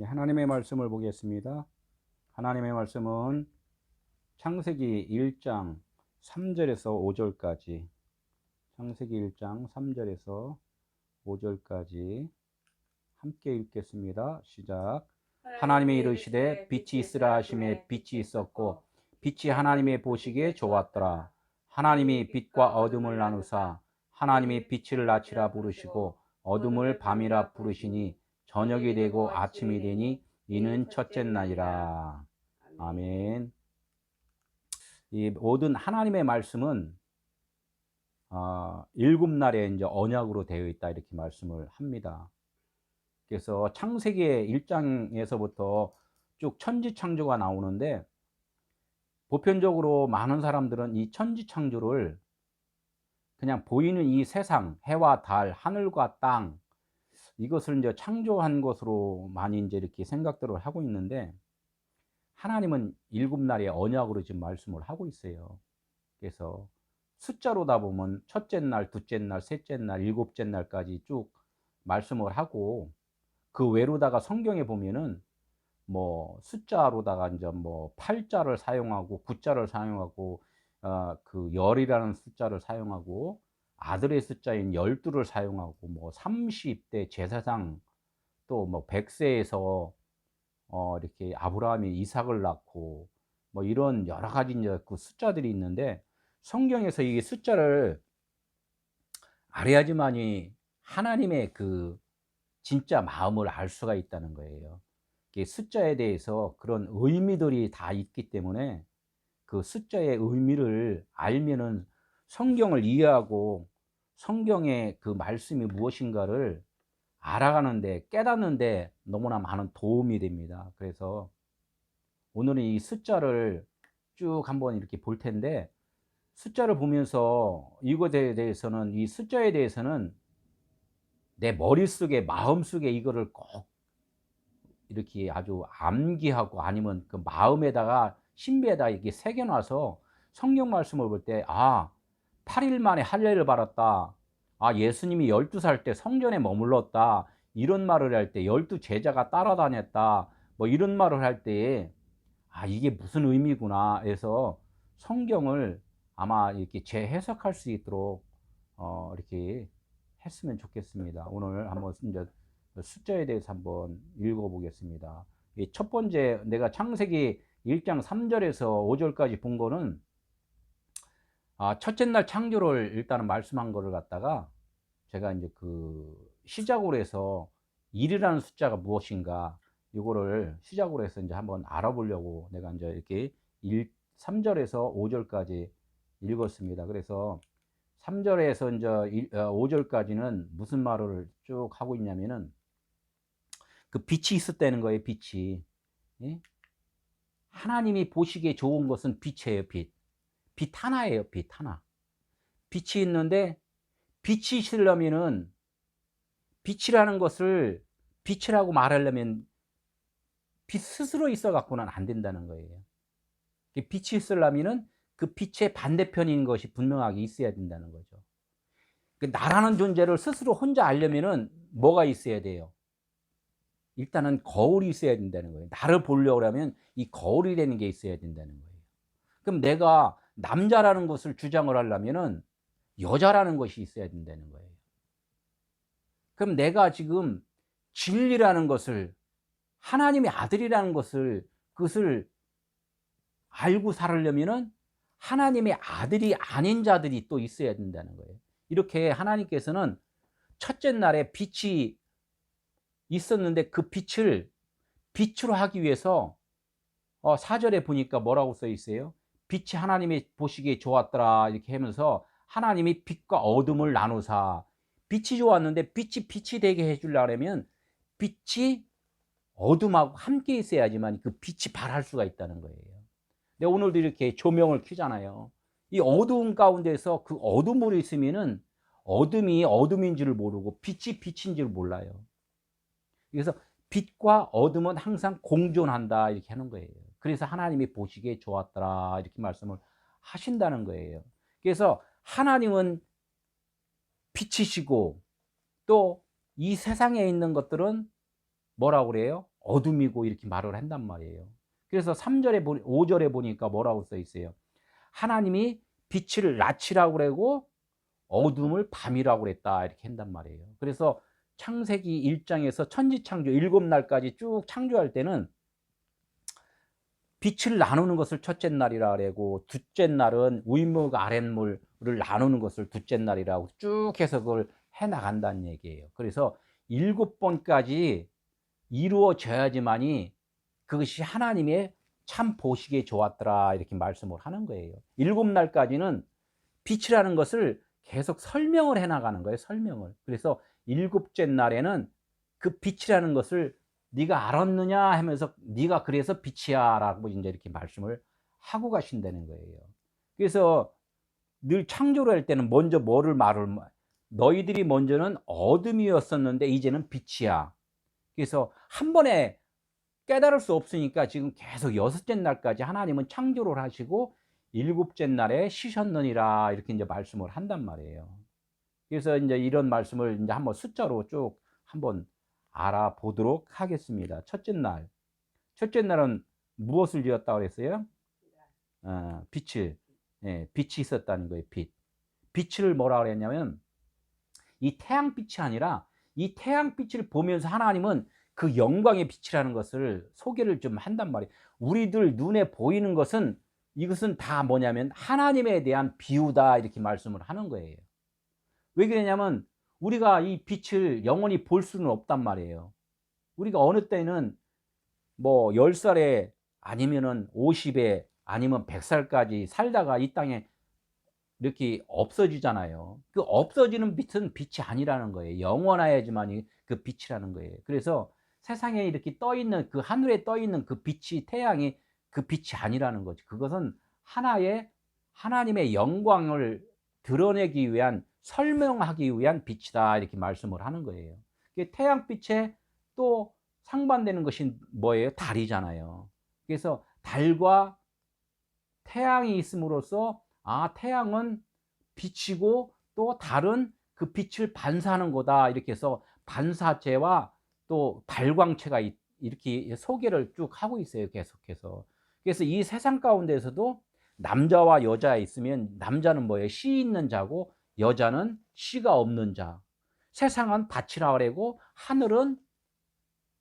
하나님의 말씀을 보겠습니다. 하나님의 말씀은 창세기 1장 3절에서 5절까지, 창세기 1장 3절에서 5절까지 함께 읽겠습니다. 시작. 하나님이 이르시되 빛이 있으라 하시매 빛이 있었고 빛이 하나님의 보시기에 좋았더라. 하나님이 빛과 어둠을 나누사 하나님이 빛을 낮이라 부르시고 어둠을 밤이라 부르시니 저녁이 되고 아침이 되니 이는 첫째 날이라. 아멘. 이 모든 하나님의 말씀은 일곱 날의 이제 언약으로 되어 있다 이렇게 말씀을 합니다. 그래서 창세기 1장에서부터 쭉 천지창조가 나오는데, 보편적으로 많은 사람들은 이 천지창조를 그냥 보이는 이 세상, 해와 달, 하늘과 땅, 이것을 이제 창조한 것으로 많이 이제 이렇게 생각들을 하고 있는데, 하나님은 일곱 날의 언약으로 지금 말씀을 하고 있어요. 그래서 숫자로다 보면 첫째 날, 둘째 날, 셋째 날, 일곱째 날까지 쭉 말씀을 하고, 그 외로다가 성경에 보면은 뭐 숫자로다가 이제 뭐 8자를 사용하고 9자를 사용하고 그 열이라는 숫자를 사용하고 아들의 숫자인 12를 사용하고 뭐 30대 제사장, 또 뭐 100세에서 이렇게 아브라함이 이삭을 낳고 뭐 이런 여러 가지 이제 그 숫자들이 있는데, 성경에서 이 숫자를 알아야지만이 하나님의 그 진짜 마음을 알 수가 있다는 거예요. 숫자에 대해서 그런 의미들이 다 있기 때문에 그 숫자의 의미를 알면은 성경을 이해하고 성경의 그 말씀이 무엇인가를 알아가는데, 깨닫는데 너무나 많은 도움이 됩니다. 그래서 오늘은 이 숫자를 쭉 한번 이렇게 볼 텐데, 숫자를 보면서 이것에 대해서는, 이 숫자에 대해서는 내 머릿속에, 마음속에 이거를 꼭 이렇게 아주 암기하고, 아니면 그 마음에다가 신비에다 이렇게 새겨놔서 성경 말씀을 볼 때, 8일 만에 할례를 받았다, 예수님이 12살 때 성전에 머물렀다, 이런 말을 할 때, 12제자가 따라다녔다, 뭐 이런 말을 할 때에 이게 무슨 의미구나 해서 성경을 아마 이렇게 재해석할 수 있도록 이렇게 했으면 좋겠습니다. 오늘 한번 이제 숫자에 대해서 한번 읽어보겠습니다. 첫 번째, 내가 창세기 1장 3절에서 5절까지 본 거는 첫째 날 창조를 일단은 말씀한 거를 갖다가 제가 이제 그 시작으로 해서 1이라는 숫자가 무엇인가, 이거를 시작으로 해서 이제 한번 알아보려고 내가 이제 이렇게 3절에서 5절까지 읽었습니다. 그래서 3절에서 이제 5절까지는 무슨 말을 쭉 하고 있냐면은, 그 빛이 있었다는 거예요. 빛이. 예? 하나님이 보시기에 좋은 것은 빛이에요. 빛. 빛 하나예요. 빛 하나. 빛이 있는데, 빛이 있으려면은, 빛이라는 것을 빛이라고 말하려면 빛 스스로 있어 갖고는 안 된다는 거예요. 빛이 있으려면은 그 빛의 반대편인 것이 분명하게 있어야 된다는 거죠. 나라는 존재를 스스로 혼자 알려면은 뭐가 있어야 돼요? 일단은 거울이 있어야 된다는 거예요. 나를 보려고 하면 이 거울이라는 게 있어야 된다는 거예요. 그럼 내가 남자라는 것을 주장을 하려면은 여자라는 것이 있어야 된다는 거예요. 그럼 내가 지금 진리라는 것을, 하나님의 아들이라는 것을, 그것을 알고 살으려면은 하나님의 아들이 아닌 자들이 또 있어야 된다는 거예요. 이렇게 하나님께서는 첫째 날에 빛이 있었는데, 그 빛을 빛으로 하기 위해서 4절에 보니까 뭐라고 써 있어요? 빛이 하나님이 보시기에 좋았더라 이렇게 하면서 하나님이 빛과 어둠을 나누사, 빛이 좋았는데 빛이 되게 해주려면 빛이 어둠하고 함께 있어야지만 그 빛이 발할 수가 있다는 거예요. 근데 오늘도 이렇게 조명을 켜잖아요. 이 어두운 가운데서 그 어둠으로 있으면은 어둠이 어둠인 줄 모르고 빛이 빛인 줄 몰라요. 그래서 빛과 어둠은 항상 공존한다 이렇게 하는 거예요. 그래서 하나님이 보시기에 좋았더라 이렇게 말씀을 하신다는 거예요. 그래서 하나님은 빛이시고, 또 이 세상에 있는 것들은 뭐라고 그래요? 어둠이고 이렇게 말을 한단 말이에요. 그래서 3절에 5절에 보니까 뭐라고 써 있어요. 하나님이 빛을 낮이라고 그러고 어둠을 밤이라고 그랬다 이렇게 한단 말이에요. 그래서 창세기 1장에서 천지창조 7날까지 쭉 창조할 때는 빛을 나누는 것을 첫째 날이라 그러고 둘째 날은 윗물과 아랫물을 나누는 것을 둘째 날이라고 쭉 해서 그걸 해 나간다는 얘기예요. 그래서 7번까지 이루어져야지만이 그것이 하나님의 참 보시기에 좋았더라 이렇게 말씀을 하는 거예요. 7날까지는 빛이라는 것을 계속 설명을 해 나가는 거예요. 설명을. 그래서 7째 날에는 그 빛이라는 것을 네가 알았느냐 하면서 네가 그래서 빛이야라고 이제 이렇게 말씀을 하고 가신다는 거예요. 그래서 늘 창조를 할 때는 먼저 뭐를 말을 너희들이 먼저는 어둠이었었는데 이제는 빛이야. 그래서 한 번에 깨달을 수 없으니까 지금 계속 6째 날까지 하나님은 창조를 하시고 7째 날에 쉬셨느니라 이렇게 이제 말씀을 한단 말이에요. 그래서 이제 이런 말씀을 이제 한번 숫자로 쭉 한번 알아보도록 하겠습니다. 첫째 날. 첫째 날은 무엇을 지었다고 그랬어요? 빛을. 예, 빛이 있었다는 거예요, 빛. 빛을 뭐라 그랬냐면 이 태양빛이 아니라 이 태양빛을 보면서 하나님은 그 영광의 빛이라는 것을 소개를 좀 한단 말이에요. 우리들 눈에 보이는 것은 이것은 다 뭐냐면 하나님에 대한 비유다 이렇게 말씀을 하는 거예요. 왜 그러냐면 우리가 이 빛을 영원히 볼 수는 없단 말이에요. 우리가 어느 때는 뭐 10살에 아니면은 50에 아니면 100살까지 살다가 이 땅에 이렇게 없어지잖아요. 그 없어지는 빛은 빛이 아니라는 거예요. 영원해야지만이 그 빛이라는 거예요. 그래서 세상에 이렇게 떠 있는 그 하늘에 떠 있는 그 빛이 태양이 그 빛이 아니라는 거죠. 그것은 하나의 하나님의 영광을 드러내기 위한 설명하기 위한 빛이다 이렇게 말씀을 하는 거예요. 태양빛에 또 상반되는 것이 뭐예요? 달이잖아요. 그래서 달과 태양이 있음으로써 태양은 빛이고 또 달은 그 빛을 반사하는 거다 이렇게 해서 반사체와 또 발광체가 이렇게 소개를 쭉 하고 있어요. 계속해서. 그래서 이 세상 가운데에서도 남자와 여자 있으면 남자는 뭐예요? 씨 있는 자고 여자는 씨가 없는 자. 세상은 빛이라 그러고 하늘은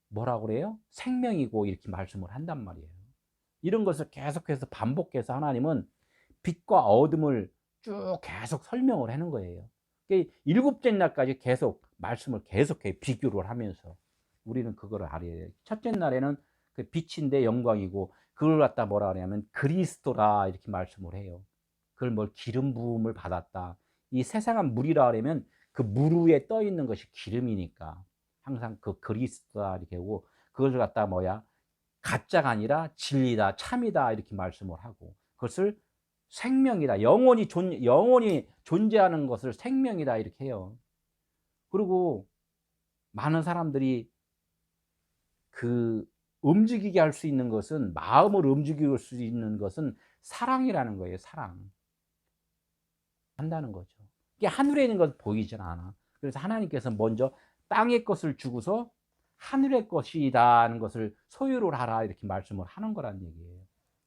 뭐라고 그래요? 생명이고 이렇게 말씀을 한단 말이에요. 이런 것을 계속해서 반복해서 하나님은 빛과 어둠을 쭉 계속 설명을 하는 거예요. 7째 날까지 계속 말씀을 계속해 비교를 하면서 우리는 그걸 알아야 돼요. 첫째 날에는 그 빛인데 영광이고 그걸 갖다 뭐라 그러냐면 그리스도라 이렇게 말씀을 해요. 그걸 뭘 기름 부음을 받았다. 이 세상은 물이라 그러면 그 물 위에 떠 있는 것이 기름이니까 항상 그 그리스도다 이렇게 하고 그걸 갖다 뭐야 가짜가 아니라 진리다 참이다 이렇게 말씀을 하고 그것을 생명이다 영원히 존재하는 것을 생명이다 이렇게 해요. 그리고 많은 사람들이 그 움직이게 할 수 있는 것은 마음을 움직일 수 있는 것은 사랑이라는 거예요. 사랑 한다는 거죠. 이게 하늘에 있는 것 보이질 않아. 그래서 하나님께서 먼저 땅의 것을 주고서 하늘의 것이라는 것을 소유를 하라 이렇게 말씀을 하는 거란 얘기예요.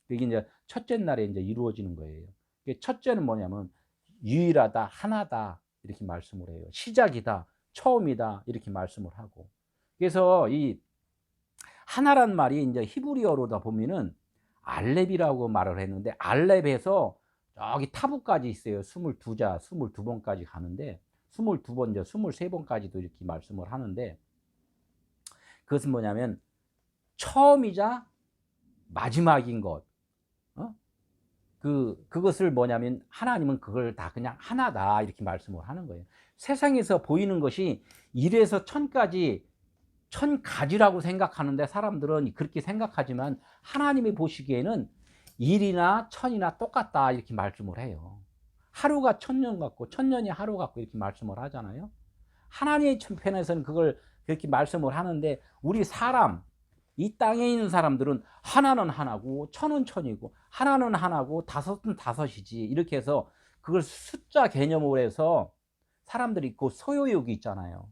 이게 이제 첫째 날에 이제 이루어지는 거예요. 첫째는 뭐냐면 유일하다, 하나다 이렇게 말씀을 해요. 시작이다, 처음이다 이렇게 말씀을 하고. 그래서 이 하나란 말이 이제 히브리어로다 보면은 알렙이라고 말을 했는데 알렙에서 저기 타부까지 있어요. 22자, 22번까지 가는데 22번, 23번까지도 이렇게 말씀을 하는데 그것은 뭐냐면 처음이자 마지막인 것. 그것을 뭐냐면 하나님은 그걸 다 그냥 하나다 이렇게 말씀을 하는 거예요. 세상에서 보이는 것이 1에서 1000까지 1000가지라고 생각하는데 사람들은 그렇게 생각하지만 하나님이 보시기에는 1이나 1000이나 똑같다 이렇게 말씀을 해요. 하루가 1000년 같고 1000년이 하루 같고 이렇게 말씀을 하잖아요. 하나님의 편에서는 그걸 그렇게 말씀을 하는데 우리 사람 이 땅에 있는 사람들은 하나는 하나고 천은 천이고 하나는 하나고 다섯은 다섯이지 이렇게 해서 그걸 숫자 개념으로 해서 사람들이 그 소유욕이 있잖아요.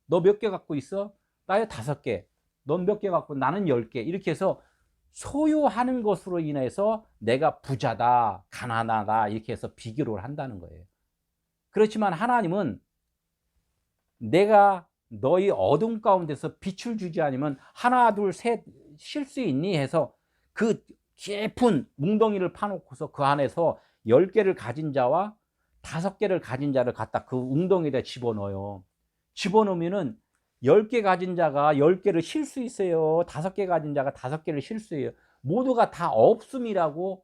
너 몇 개 갖고 있어? 나요 5개. 넌 몇 개 갖고 나는 10개. 이렇게 해서 소유하는 것으로 인해서 내가 부자다, 가난하다 이렇게 해서 비교를 한다는 거예요. 그렇지만 하나님은 내가 너희 어둠 가운데서 빛을 주지 않으면 하나 둘 셋 쉴 수 있니 해서 그 깊은 웅덩이를 파놓고서 그 안에서 10개를 가진 자와 5개를 가진 자를 갖다 그 웅덩이에다 집어넣어요. 집어넣으면은 10개 가진 자가 10개를 쉴 수 있어요. 5개 가진 자가 5개를 쉴 수 있어요. 모두가 다 없음이라고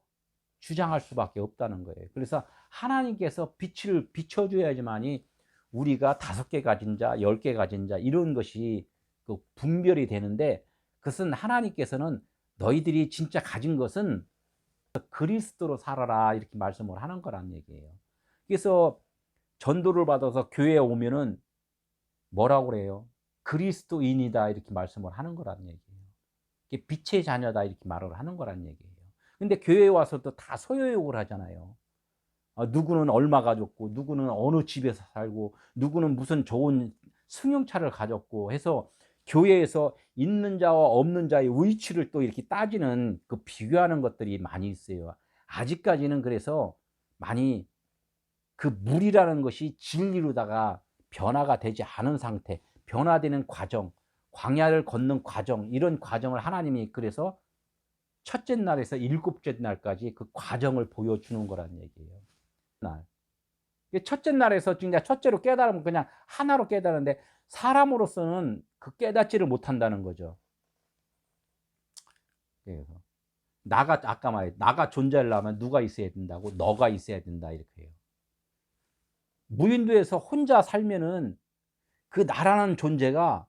주장할 수밖에 없다는 거예요. 그래서 하나님께서 빛을 비춰줘야지만이 우리가 5개 가진 자, 10개 가진 자 이런 것이 그 분별이 되는데, 그것은 하나님께서는 너희들이 진짜 가진 것은 그리스도로 살아라 이렇게 말씀을 하는 거란 얘기예요. 그래서 전도를 받아서 교회에 오면은 뭐라고 그래요? 그리스도인이다 이렇게 말씀을 하는 거란 얘기예요. 빛의 자녀다 이렇게 말을 하는 거란 얘기예요. 근데 교회에 와서도 다 소유욕을 하잖아요. 누구는 얼마 가졌고, 누구는 어느 집에서 살고, 누구는 무슨 좋은 승용차를 가졌고 해서 교회에서 있는 자와 없는 자의 위치를 또 이렇게 따지는 그 비교하는 것들이 많이 있어요. 아직까지는 그래서 많이 그 물이라는 것이 진리로다가 변화가 되지 않은 상태, 변화되는 과정, 광야를 걷는 과정, 이런 과정을 하나님이 그래서 첫째 날에서 일곱째 날까지 그 과정을 보여주는 거란 얘기예요. 날. 첫째 날에서 진짜 첫째로 깨달으면 그냥 하나로 깨달는데 사람으로서는 그 깨닫지를 못한다는 거죠. 그래서 나가 아까 말했 나가 존재하려면 누가 있어야 된다고? 너가 있어야 된다 이렇게 해요. 무인도에서 혼자 살면은 그 나라는 존재가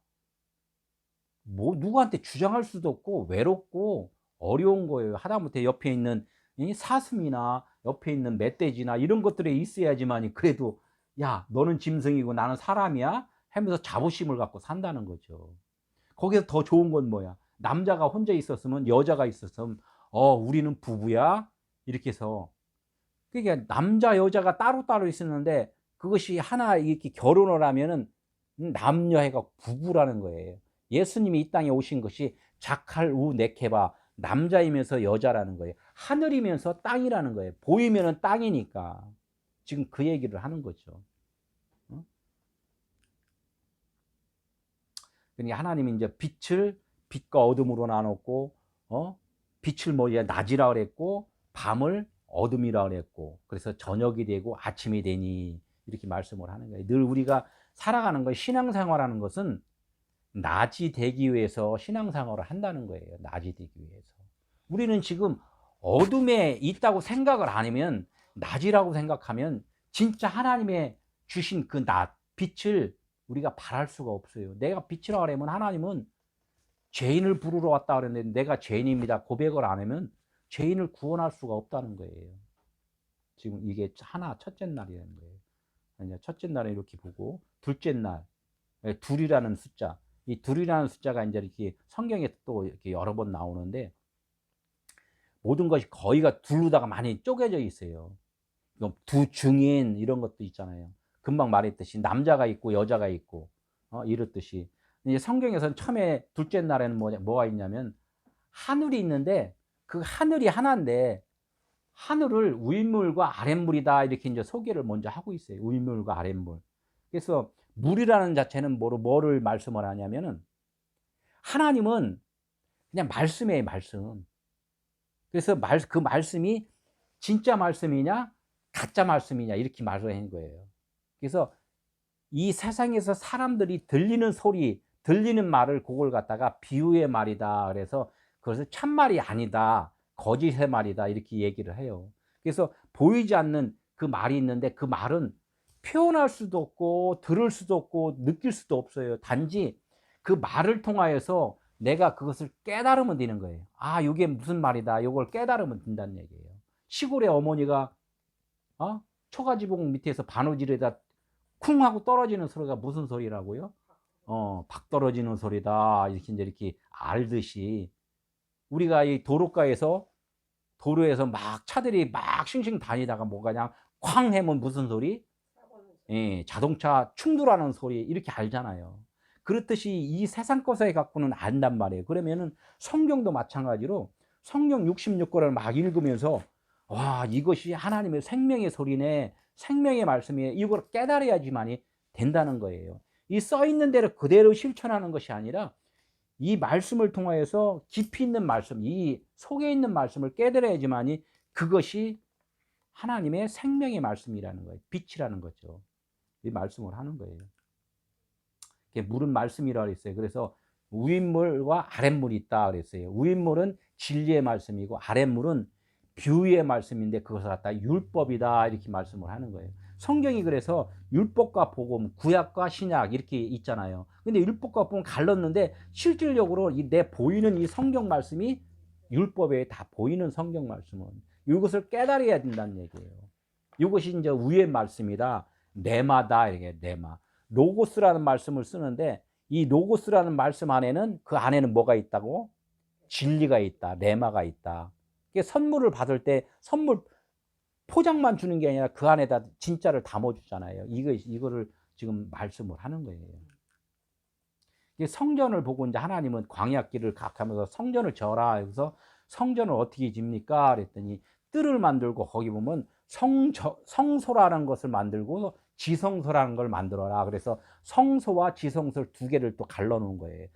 뭐 누구한테 주장할 수도 없고 외롭고 어려운 거예요. 하다못해 옆에 있는 이 사슴이나 옆에 있는 멧돼지나 이런 것들이 있어야지만이 그래도 야 너는 짐승이고 나는 사람이야 하면서 자부심을 갖고 산다는 거죠. 거기서 더 좋은 건 뭐야? 남자가 혼자 있었으면 여자가 있었으면 우리는 부부야 이렇게 해서, 그러니까 남자 여자가 따로따로 있었는데 그것이 하나 이렇게 결혼을 하면은 남녀해가 부부라는 거예요. 예수님이 이 땅에 오신 것이 자칼 우 네케바, 남자이면서 여자라는 거예요. 하늘이면서 땅이라는 거예요. 보이면은 땅이니까 지금 그 얘기를 하는 거죠. 그러니까 하나님이 이제 빛을 빛과 어둠으로 나눴고, 빛을 뭐야 낮이라 그랬고 밤을 어둠이라 그랬고, 그래서 저녁이 되고 아침이 되니 이렇게 말씀을 하는 거예요. 늘 우리가 살아가는 거, 신앙생활하는 것은 낮이 되기 위해서 신앙생활을 한다는 거예요. 낮이 되기 위해서. 우리는 지금 어둠에 있다고 생각을 안 하면, 낮이라고 생각하면 진짜 하나님의 주신 그 낮, 빛을 우리가 바랄 수가 없어요. 내가 빛이라고 하면 하나님은 죄인을 부르러 왔다 그랬는데 내가 죄인입니다 고백을 안 하면 죄인을 구원할 수가 없다는 거예요. 지금 이게 첫째 날이라는 거예요. 첫째 날에 이렇게 보고, 둘째 날, 둘이라는 숫자, 이 둘이라는 숫자가 이제 이렇게 성경에 또 이렇게 여러 번 나오는데 모든 것이 거의가 둘로다가 많이 쪼개져 있어요. 두 증인 이런 것도 있잖아요. 금방 말했듯이 남자가 있고 여자가 있고 이렇듯이 이제 성경에서는 처음에 둘째 날에는 뭐가 있냐면 하늘이 있는데 그 하늘이 하나인데 하늘을 윗물과 아랫물이다 이렇게 이제 소개를 먼저 하고 있어요. 윗물과 아랫물. 그래서 물이라는 자체는 뭐를 말씀을 하냐면은 하나님은 그냥 말씀이에요, 말씀. 그래서 그 말씀이 진짜 말씀이냐 가짜 말씀이냐 이렇게 말을 하는 거예요. 그래서 이 세상에서 사람들이 들리는 소리, 들리는 말을 그걸 갖다가 비유의 말이다. 그래서 그것을 참말이 아니다. 거짓의 말이다. 이렇게 얘기를 해요. 그래서 보이지 않는 그 말이 있는데 그 말은 표현할 수도 없고 들을 수도 없고 느낄 수도 없어요. 단지 그 말을 통하여서 내가 그것을 깨달으면 되는 거예요. 아, 이게 무슨 말이다. 이걸 깨달으면 된다는 얘기예요. 시골의 어머니가 초가지봉 밑에서 바느질에다 쿵 하고 떨어지는 소리가 무슨 소리라고요? 박 떨어지는 소리다. 이렇게 알듯이 우리가 이 도로에서 막 차들이 막 싱싱 다니다가 뭐가 그냥 쾅 하면 무슨 소리? 예, 자동차 충돌하는 소리 이렇게 알잖아요. 그렇듯이 이 세상 것에 갖고는 안단 말이에요. 그러면은 성경도 마찬가지로 성경 66권을 막 읽으면서 와, 이것이 하나님의 생명의 소리네, 생명의 말씀이에요. 이걸 깨달아야지만이 된다는 거예요. 이 써 있는 대로 그대로 실천하는 것이 아니라 이 말씀을 통하여서 깊이 있는 말씀, 이 속에 있는 말씀을 깨달아야지만이 그것이 하나님의 생명의 말씀이라는 거예요. 빛이라는 거죠. 이 말씀을 하는 거예요. 물은 말씀이라고 그랬어요. 그래서 위인물과 아랫물이 있다 그랬어요. 위인물은 진리의 말씀이고 아랫물은 비유의 말씀인데 그것을 갖다 율법이다 이렇게 말씀을 하는 거예요. 성경이 그래서 율법과 복음, 구약과 신약 이렇게 있잖아요. 근데 율법과 복음 갈랐는데 실질적으로 내 보이는 이 성경 말씀이 율법에 다 보이는 성경 말씀은 이것을 깨달아야 된다는 얘기예요. 이것이 이제 위의 말씀이다. 네마다 이렇게 네마. 로고스라는 말씀을 쓰는데 이 로고스라는 말씀 안에는 그 안에는 뭐가 있다고? 진리가 있다. 레마가 있다. 선물을 받을 때 선물 포장만 주는 게 아니라 그 안에다 진짜를 담아주잖아요. 이거를 지금 말씀을 하는 거예요. 성전을 보고 이제 하나님은 광야길을 각하면서 성전을 져라. 그래서 성전을 어떻게 집니까? 그랬더니 뜰을 만들고 거기 보면 성소라는 것을 만들고 지성소라는 걸 만들어라. 그래서 성소와 지성소를 두 개를 또 갈라놓은 거예요.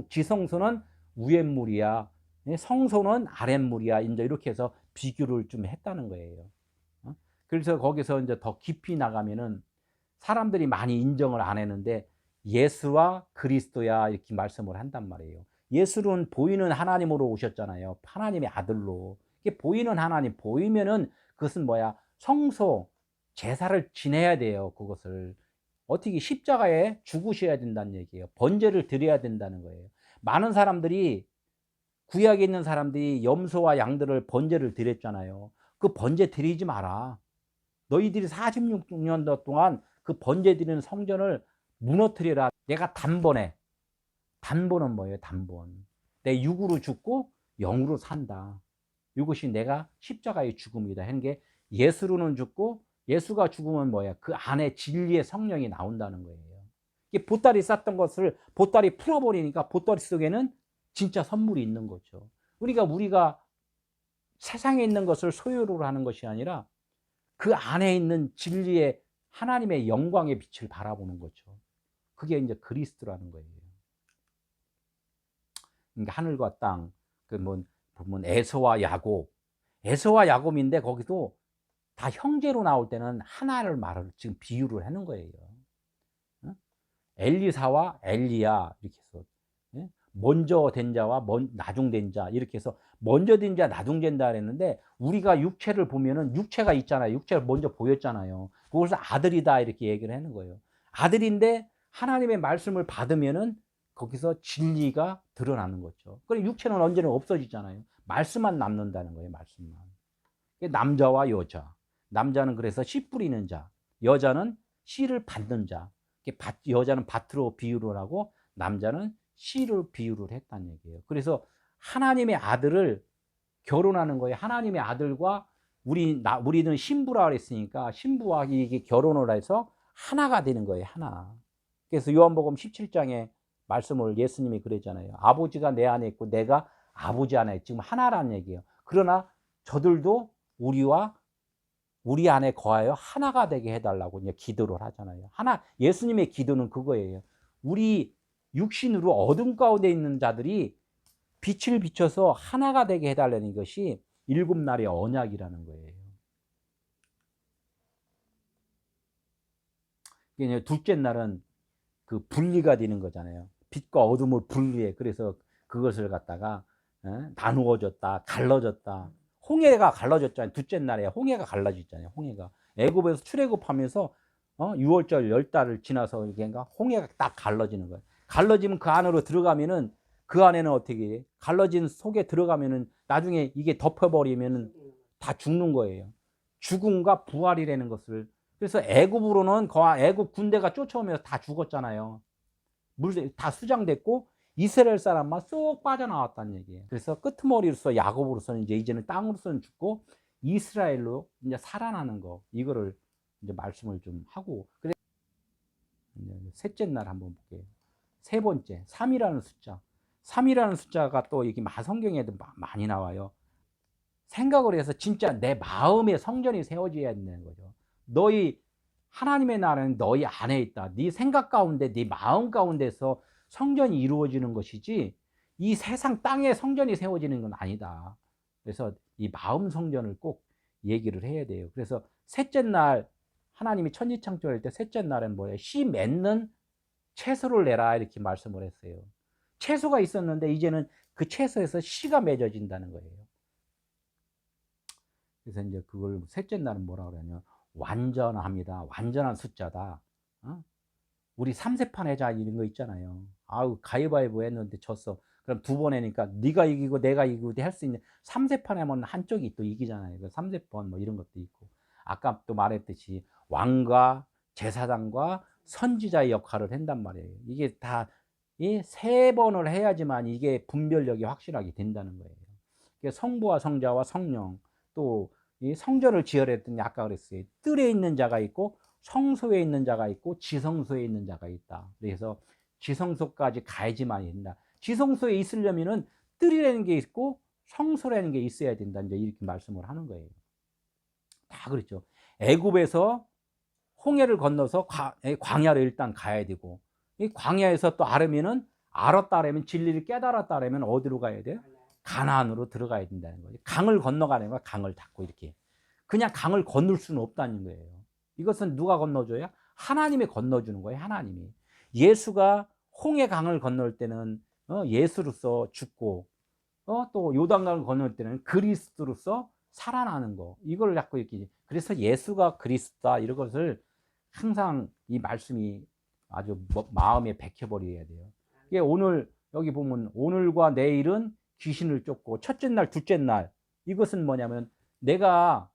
지성소는 위에물이야. 성소는 아랫물이야. 이제 이렇게 해서 비교를 좀 했다는 거예요. 그래서 거기서 이제 더 깊이 나가면은 사람들이 많이 인정을 안 했는데 예수와 그리스도야 이렇게 말씀을 한단 말이에요. 예수는 보이는 하나님으로 오셨잖아요. 하나님의 아들로. 이게 보이는 하나님, 보이면은 그것은 뭐야? 성소, 제사를 지내야 돼요. 그것을. 어떻게 십자가에 죽으셔야 된다는 얘기예요. 번제를 드려야 된다는 거예요. 많은 사람들이 구약에 있는 사람들이 염소와 양들을 번제를 드렸잖아요. 그 번제 드리지 마라. 너희들이 46년 동안 그 번제 드리는 성전을 무너뜨리라. 내가 단번에. 단번은 뭐예요? 단번. 내 육으로 죽고 영으로 산다. 이것이 내가 십자가의 죽음이다 하는 게 예수로는 죽고 예수가 죽으면 뭐야? 그 안에 진리의 성령이 나온다는 거예요. 이게 보따리 쌌던 것을 보따리 풀어버리니까 보따리 속에는 진짜 선물이 있는 거죠. 그러니까 우리가 세상에 있는 것을 소유로 하는 것이 아니라 그 안에 있는 진리의 하나님의 영광의 빛을 바라보는 거죠. 그게 이제 그리스도라는 거예요. 그러니까 하늘과 땅, 보면 에서와 야곱, 에서와 야곱인데 거기도 다 형제로 나올 때는 하나를 말을 지금 비유를 하는 거예요. 엘리사와 엘리야 이렇게 해서 먼저 된 자와 나중 된 자 이렇게 해서 먼저 된 자 나중 된다 그랬는데 우리가 육체를 보면은 육체가 있잖아요. 육체를 먼저 보였잖아요. 그것을 아들이다 이렇게 얘기를 하는 거예요. 아들인데 하나님의 말씀을 받으면은 거기서 진리가 드러나는 거죠. 그럼 육체는 언제나 없어지잖아요. 말씀만 남는다는 거예요. 말씀만. 남자와 여자. 남자는 그래서 씨 뿌리는 자, 여자는 씨를 받는 자. 여자는 밭으로 비유를 하고 남자는 씨를 비유를 했다는 얘기예요. 그래서 하나님의 아들을 결혼하는 거예요. 하나님의 아들과 우리는 신부라 그랬으니까 신부와 이게 결혼을 해서 하나가 되는 거예요. 하나. 그래서 요한복음 17장에 말씀을 예수님이 그랬잖아요. 아버지가 내 안에 있고 내가 아버지 안에 있고 지금 하나라는 얘기예요. 그러나 저들도 우리 안에 거하여 하나가 되게 해달라고 이제 기도를 하잖아요. 예수님의 기도는 그거예요. 우리 육신으로 어둠 가운데 있는 자들이 빛을 비춰서 하나가 되게 해달라는 것이 일곱 날의 언약이라는 거예요. 둘째 날은 그 분리가 되는 거잖아요. 빛과 어둠을 분리해. 그래서 그것을 갖다가 나누어졌다, 갈라졌다. 홍해가 갈라졌잖아요. 둘째 날에 홍해가 갈라졌잖아요. 홍해가 애굽에서 출애굽하면서 6월절 10달을 지나서 이게가 홍해가 딱 갈라지는 거예요. 갈라지면 그 안으로 들어가면은 그 안에는 어떻게 해? 갈라진 속에 들어가면은 나중에 이게 덮여버리면은 다 죽는 거예요. 죽음과 부활이라는 것을. 그래서 애굽으로는 애굽 군대가 쫓아오면서 다 죽었잖아요. 물 다 수장됐고 이스라엘 사람만 쏙 빠져나왔다는 얘기예요. 그래서 끄트머리로서 야곱으로서는 이제는 땅으로서는 죽고 이스라엘로 이제 살아나는 거 이거를 이제 말씀을 좀 하고 그래. 셋째 날 한번 볼게요. 세 번째, 3이라는 숫자. 3이라는 숫자가 또 이게 성경에도 많이 나와요. 생각을 해서 진짜 내 마음에 성전이 세워져야 된다는 거죠. 너희 하나님의 나라는 너희 안에 있다. 네 생각 가운데, 네 마음 가운데서 성전이 이루어지는 것이지 이 세상 땅에 성전이 세워지는 건 아니다. 그래서 이 마음 성전을 꼭 얘기를 해야 돼요. 그래서 셋째 날 하나님이 천지창조할 때 셋째 날은 뭐예요? 씨 맺는 채소를 내라 이렇게 말씀을 했어요. 채소가 있었는데 이제는 그 채소에서 씨가 맺어진다는 거예요. 그래서 이제 그걸 셋째 날은 뭐라 그러냐? 완전합니다. 완전한 숫자다. 어? 우리 삼세판 해자 이런 거 있잖아요. 아우 가위바위보 했는데 졌어. 그럼 두 번 해니까 네가 이기고 내가 이기고 할 수 있는 삼세판 하면 한쪽이 또 이기잖아요. 그 삼세판 뭐 이런 것도 있고. 아까 또 말했듯이 왕과 제사장과 선지자의 역할을 한단 말이에요. 이게 다 이 세 번을 해야지만 이게 분별력이 확실하게 된다는 거예요. 성부와 성자와 성령 또 이 성전을 지으려 했더니 아까 그랬어요. 뜰에 있는 자가 있고 성소에 있는 자가 있고 지성소에 있는 자가 있다. 그래서 지성소까지 가야지만 된다. 지성소에 있으려면은 뜰이라는 게 있고 성소라는 게 있어야 된다. 이제 이렇게 말씀을 하는 거예요. 다 그렇죠. 애굽에서 홍해를 건너서 광야를 일단 가야 되고 이 광야에서 또 알았다 하면 진리를 깨달았다 하면 어디로 가야 돼요? 가나안으로 들어가야 된다는 거예요. 강을 건너가는 거야. 강을 닫고 이렇게. 그냥 강을 건널 수는 없다는 거예요. 이것은 누가 건너줘요? 하나님이 건너주는 거예요. 하나님이. 예수가 홍해 강을 건널 때는 예수로서 죽고 또 요단강을 건널 때는 그리스도로서 살아나는 거. 이걸 자꾸 이렇게. 그래서 예수가 그리스도다 이런 것을 항상 이 말씀이 아주 마음에 박혀버려야 돼요. 이게 오늘 여기 보면 오늘과 내일은 귀신을 쫓고 첫째 날, 둘째 날 이것은 뭐냐면 내가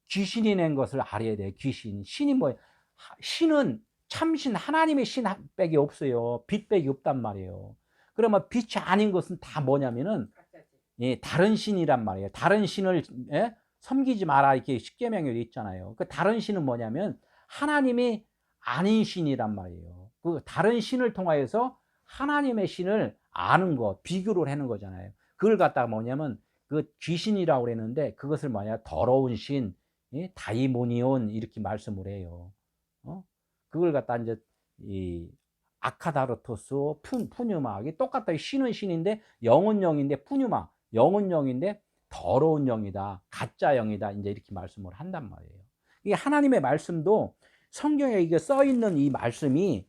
귀신이 낸 것을 알아야 돼. 귀신. 신이 뭐예요? 신은 참신 하나님의 신 빼기 없어요. 빛 빼기 없단 말이에요. 그러면 빛이 아닌 것은 다 뭐냐면은 예, 다른 신이란 말이에요. 다른 신을 예? 섬기지 마라 이렇게 십계명에 있잖아요. 그 다른 신은 뭐냐면 하나님이 아닌 신이란 말이에요. 그 다른 신을 통하여서 하나님의 신을 아는 거, 비교를 하는 거잖아요. 그걸 갖다가 뭐냐면 그 귀신이라고 그랬는데 그것을 뭐냐 더러운 신, 예? 다이모니온 이렇게 말씀을 해요. 그걸 갖다 이제 이 아카다르토스, 푸뉴마 이게 똑같다. 신은 신인데 영은 영인데 푸뉴마 영은 영인데 더러운 영이다, 가짜 영이다 이제 이렇게 말씀을 한단 말이에요. 이게 하나님의 말씀도 성경에 이게 써 있는 이 말씀이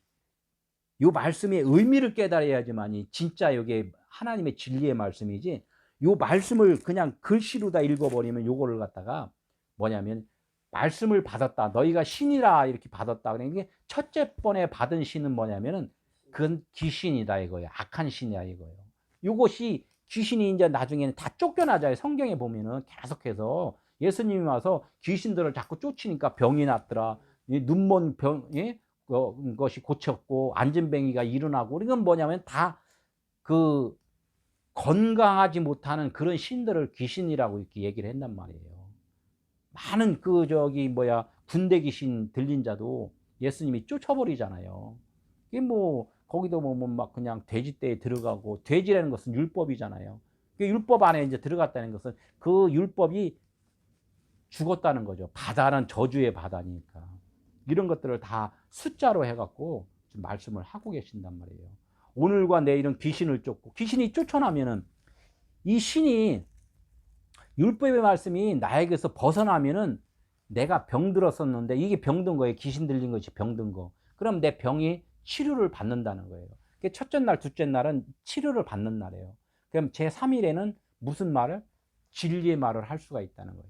이 말씀의 의미를 깨달아야지만이 진짜 이게 하나님의 진리의 말씀이지. 이 말씀을 그냥 글씨로 다 읽어버리면 요거를 갖다가 뭐냐면 말씀을 받았다. 너희가 신이라 이렇게 받았다. 그러니까 이게 첫째 번에 받은 신은 뭐냐면은 그건 귀신이다 이거예요. 악한 신이야 이거예요. 요것이 귀신이 이제 나중에는 다 쫓겨나잖아요. 성경에 보면은 계속해서 예수님이 와서 귀신들을 자꾸 쫓으니까 병이 났더라. 눈먼 병, 예? 것이 고쳤고 안진뱅이가 일어나고 이건 뭐냐면 다 그 건강하지 못하는 그런 신들을 귀신이라고 이렇게 얘기를 했단 말이에요. 많은 그 저기 뭐야 군대 귀신 들린 자도 예수님이 쫓아버리잖아요. 이게 뭐 거기도 보면 막 그냥 돼지떼에 들어가고 돼지라는 것은 율법이잖아요. 그 율법 안에 이제 들어갔다는 것은 그 율법이 죽었다는 거죠. 바다는 저주의 바다니까. 이런 것들을 다 숫자로 해갖고 지금 말씀을 하고 계신단 말이에요. 오늘과 내일은 귀신을 쫓고 귀신이 쫓아나면은 이 신이 율법의 말씀이 나에게서 벗어나면은 내가 병들었었는데 이게 병든 거예요. 귀신 들린 것이 병든 거. 그럼 내 병이 치료를 받는다는 거예요. 첫째 날, 둘째 날은 치료를 받는 날이에요. 그럼 제3일에는 무슨 말을? 진리의 말을 할 수가 있다는 거죠.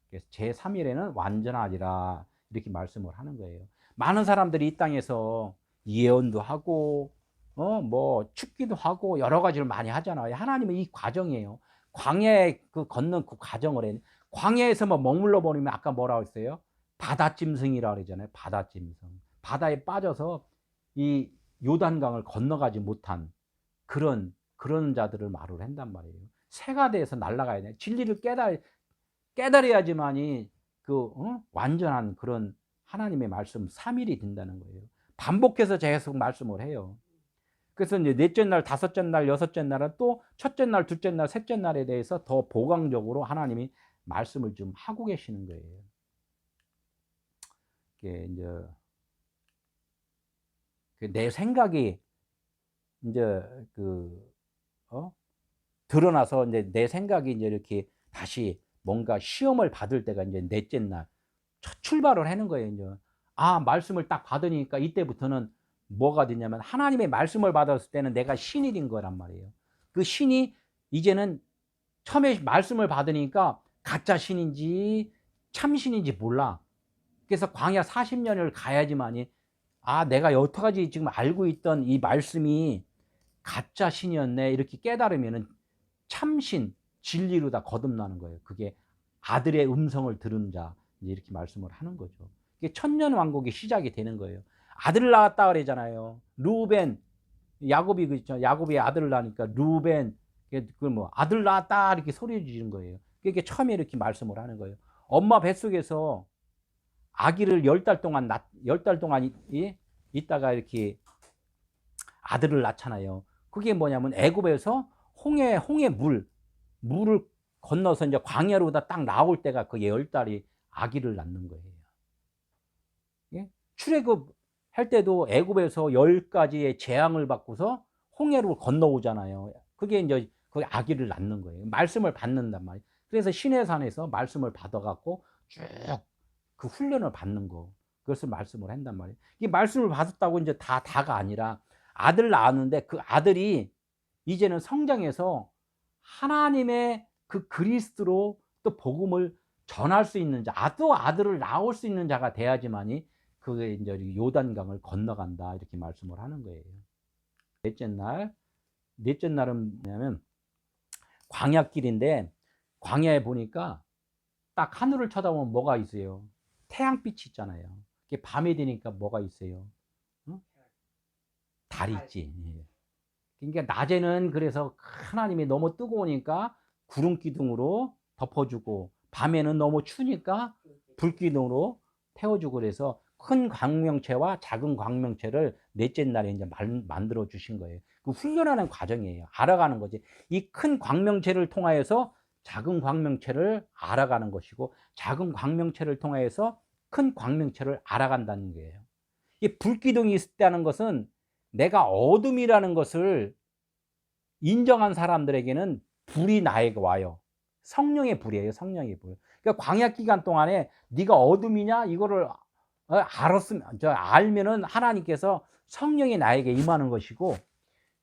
그래서 제3일에는 완전하리라 이렇게 말씀을 하는 거예요. 많은 사람들이 이 땅에서 예언도 하고 뭐 축기도 하고 여러 가지를 많이 하잖아요. 하나님은 이 과정이에요. 광야에 그 걷는 그 과정을 해. 광야에서 뭐 머물러 버리면 아까 뭐라고 했어요? 바다짐승이라고 그러잖아요. 바다짐승. 바다에 빠져서 이 요단강을 건너가지 못한 그런 자들을 말을 한단 말이에요. 새가 돼서 날아가야 돼. 진리를 깨달아야지만이 완전한 그런 하나님의 말씀 3일이 된다는 거예요. 반복해서 계속 말씀을 해요. 그래서 이제 넷째 날, 다섯째 날, 여섯째 날은 또 첫째 날, 둘째 날, 셋째 날에 대해서 더 보강적으로 하나님이 말씀을 좀 하고 계시는 거예요. 이게 인제 내 생각이 인제 그 드러나서 인제 내 생각이 인제 이렇게 다시 뭔가 시험을 받을 때가 인제 넷째 날 첫 출발을 하는 거예요 인제. 아 말씀을 딱 받으니까 이때부터는 뭐가 되냐면 하나님의 말씀을 받았을 때는 내가 신이 된 거란 말이에요. 그 신이 이제는 처음에 말씀을 받으니까 가짜 신인지 참 신인지 몰라. 그래서 광야 40 년을 가야지만이 '아 내가 여태까지 지금 알고 있던 이 말씀이 가짜 신이었네.' 이렇게 깨달으면은 참신 진리로 다 거듭나는 거예요. 그게 아들의 음성을 들은 자 이제 이렇게 말씀을 하는 거죠. 이게 천년 왕국의 시작이 되는 거예요. 아들을 낳았다 그러잖아요. 루벤 야곱이 그 있죠. 야곱이 아들을 낳으니까 루벤 그 뭐 아들 낳았다 이렇게 소리 지르는 거예요. 그게 처음에 이렇게 말씀을 하는 거예요. 엄마 뱃속에서 아기를 10달 동안 10달 동안 있다가 이렇게 아들을 낳잖아요. 그게 뭐냐면 애굽에서 홍해 물을 건너서 이제 광야로 딱 나올 때가 그 10달이 아기를 낳는 거예요. 예? 출애굽할 때도 애굽에서 10가지의 재앙을 받고서 홍해로 건너오잖아요. 그게 인제 그 아기를 낳는 거예요. 말씀을 받는단 말이에요. 그래서 시내산에서 말씀을 받아 갖고 쭉 그 훈련을 받는 거. 그것을 말씀을 한단 말이에요. 이 말씀을 받았다고 인제 다가 아니라 아들 낳았는데 그 아들이 이제는 성장해서 하나님의 그 그리스도로 또 복음을 전할 수 있는 자, 또 아들을 낳을 수 있는 자가 돼야지만이 그게 인제 요단강을 건너간다 이렇게 말씀을 하는 거예요. 넷째 날, 넷째 날은 뭐냐면 광야길인데 광야에 보니까 딱 하늘을 쳐다보면 뭐가 있어요? 태양빛이 있잖아요. 이게 밤이 되니까 뭐가 있어요? 어? 달이 있지. 예. 그러니까 낮에는 그래서 하나님이 너무 뜨거우니까 구름 기둥으로 덮어주고 밤에는 너무 추우니까 불 기둥으로 태워주고 그래서 큰 광명체와 작은 광명체를 넷째 날에 이제 만들어 주신 거예요. 그 훈련하는 과정이에요. 알아가는 거지. 이 큰 광명체를 통하여서 작은 광명체를 알아가는 것이고 작은 광명체를 통하여서 큰 광명체를 알아간다는 거예요. 이 불기둥이 있다는 것은 내가 어둠이라는 것을 인정한 사람들에게는 불이 나에게 와요. 성령의 불이에요. 성령의 불. 그러니까 광야 기간 동안에 네가 어둠이냐 이거를 알았으면 알면은 하나님께서 성령이 나에게 임하는 것이고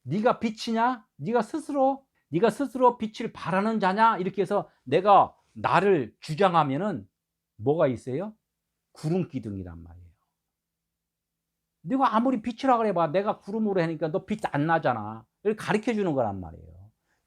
네가 빛이냐 네가 스스로 빛을 발하는 자냐 이렇게 해서 내가 나를 주장하면은 뭐가 있어요? 구름 기둥이란 말이에요. 네가 아무리 빛이라 그래 봐. 내가 구름으로 하니까 너 빛 안 나잖아. 이렇게 가르쳐 주는 거란 말이에요.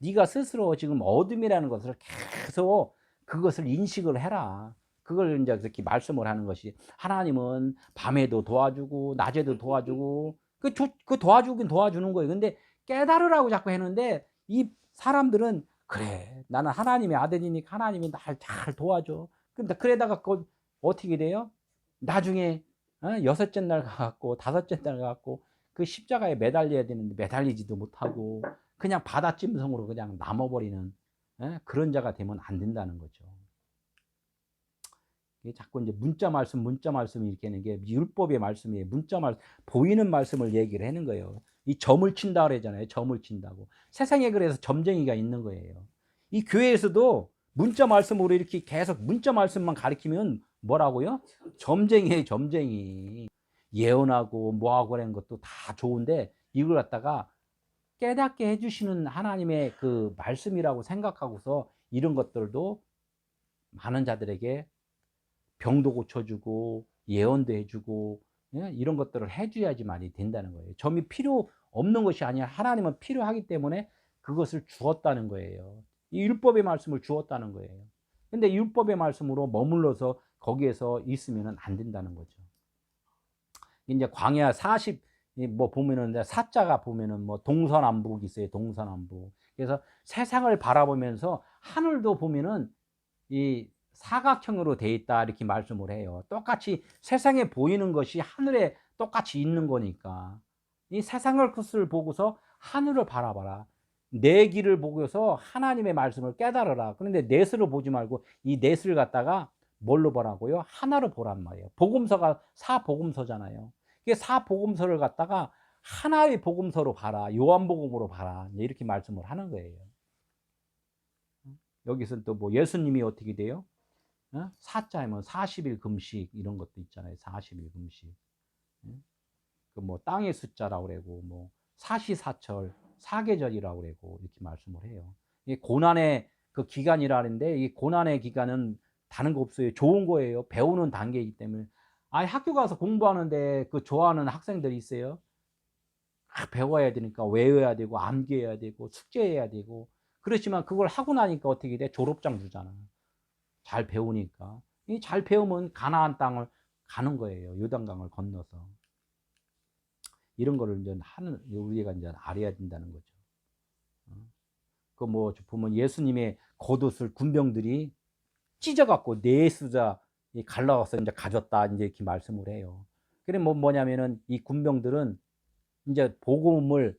네가 스스로 지금 어둠이라는 것을 계속 그것을 인식을 해라. 그걸 인제 그렇게 말씀을 하는 것이 하나님은 밤에도 도와주고 낮에도 도와주고 그 도와주긴 도와주는 거예요. 근데 깨달으라고 자꾸 하는데 이 사람들은 '그래. 나는 하나님의 아들이니까 하나님이 날 잘 도와줘.' 근데 그러다가 그 어떻게 돼요? 나중에 여섯째 날 가 갖고 다섯째 날 가 갖고 그 십자가에 매달려야 되는데 매달리지도 못하고 그냥 바다짐승으로 그냥 남아 버리는 그런 자가 되면 안 된다는 거죠. 이게 자꾸 인제 문자 말씀 이렇게 하는 게 율법의 말씀이에요. 문자 말 보이는 말씀을 얘기를 하는 거예요. 이 점을 친다 그러잖아요. 점을 친다고. 세상에 그래서 점쟁이가 있는 거예요. 이 교회에서도 문자 말씀으로 이렇게 계속 문자 말씀만 가르치면 뭐라고요? 점쟁이에요, 점쟁이. 예언하고 뭐하고 그런 것도 다 좋은데 이걸 갖다가 깨닫게 해 주시는 하나님의 그 말씀이라고 생각하고서 이런 것들도 많은 자들에게 병도 고쳐주고 예언도 해주고 이런 것들을 해줘야지만이 된다는 거예요. 점이 필요 없는 것이 아니라 하나님은 필요하기 때문에 그것을 주었다는 거예요. 이 율법의 말씀을 주었다는 거예요. 근데 율법의 말씀으로 머물러서 거기에서 있으면 안 된다는 거죠. 이제 광야 40, 뭐 보면은 사자가 보면은 뭐 동서남북이 있어요. 동서남북. 그래서 세상을 바라보면서 하늘도 보면은 이 사각형으로 돼 있다 이렇게 말씀을 해요. 똑같이 세상에 보이는 것이 하늘에 똑같이 있는 거니까. 이 세상의 것을 보고서 하늘을 바라봐라. 내 길을 보고서 하나님의 말씀을 깨달아라. 그런데 넷을 보지 말고 이 넷을 갖다가 뭘로 보라고요? 하나로 보란 말이에요. 복음서가 사복음서잖아요. 이게 사복음서를 갖다가 하나의 복음서로 봐라. 요한복음으로 봐라. 이렇게 말씀을 하는 거예요. 여기서 또 뭐 예수님이 어떻게 돼요? 사자면 40일 금식 이런 것도 있잖아요. 40일 금식. 그 뭐 땅의 숫자라고 그러고 뭐 사시사철 사계절이라고 그러고 이렇게 말씀을 해요. 이 고난의 그 기간이라는데 이 고난의 기간은 다른 거 없어요. 좋은 거예요. 배우는 단계이기 때문에. 아니 학교 가서 공부하는데 그 좋아하는 학생들이 있어요. 배워야 되니까 외워야 되고 암기해야 되고 숙제해야 되고 그렇지만 그걸 하고 나니까 어떻게 돼? 졸업장 주잖아. 잘 배우니까. 이 잘 배우면 가나안 땅을 가는 거예요. 요단강을 건너서. 이런 거를 이제 우리가 이제 알아야 된다는 거죠. 그 뭐 보면 예수님의 겉옷을 군병들이 찢어갖고 네 수자 갈라서 이제 가졌다 이제 이렇게 말씀을 해요. 그래 뭐냐면은 이 군병들은 이제 복음을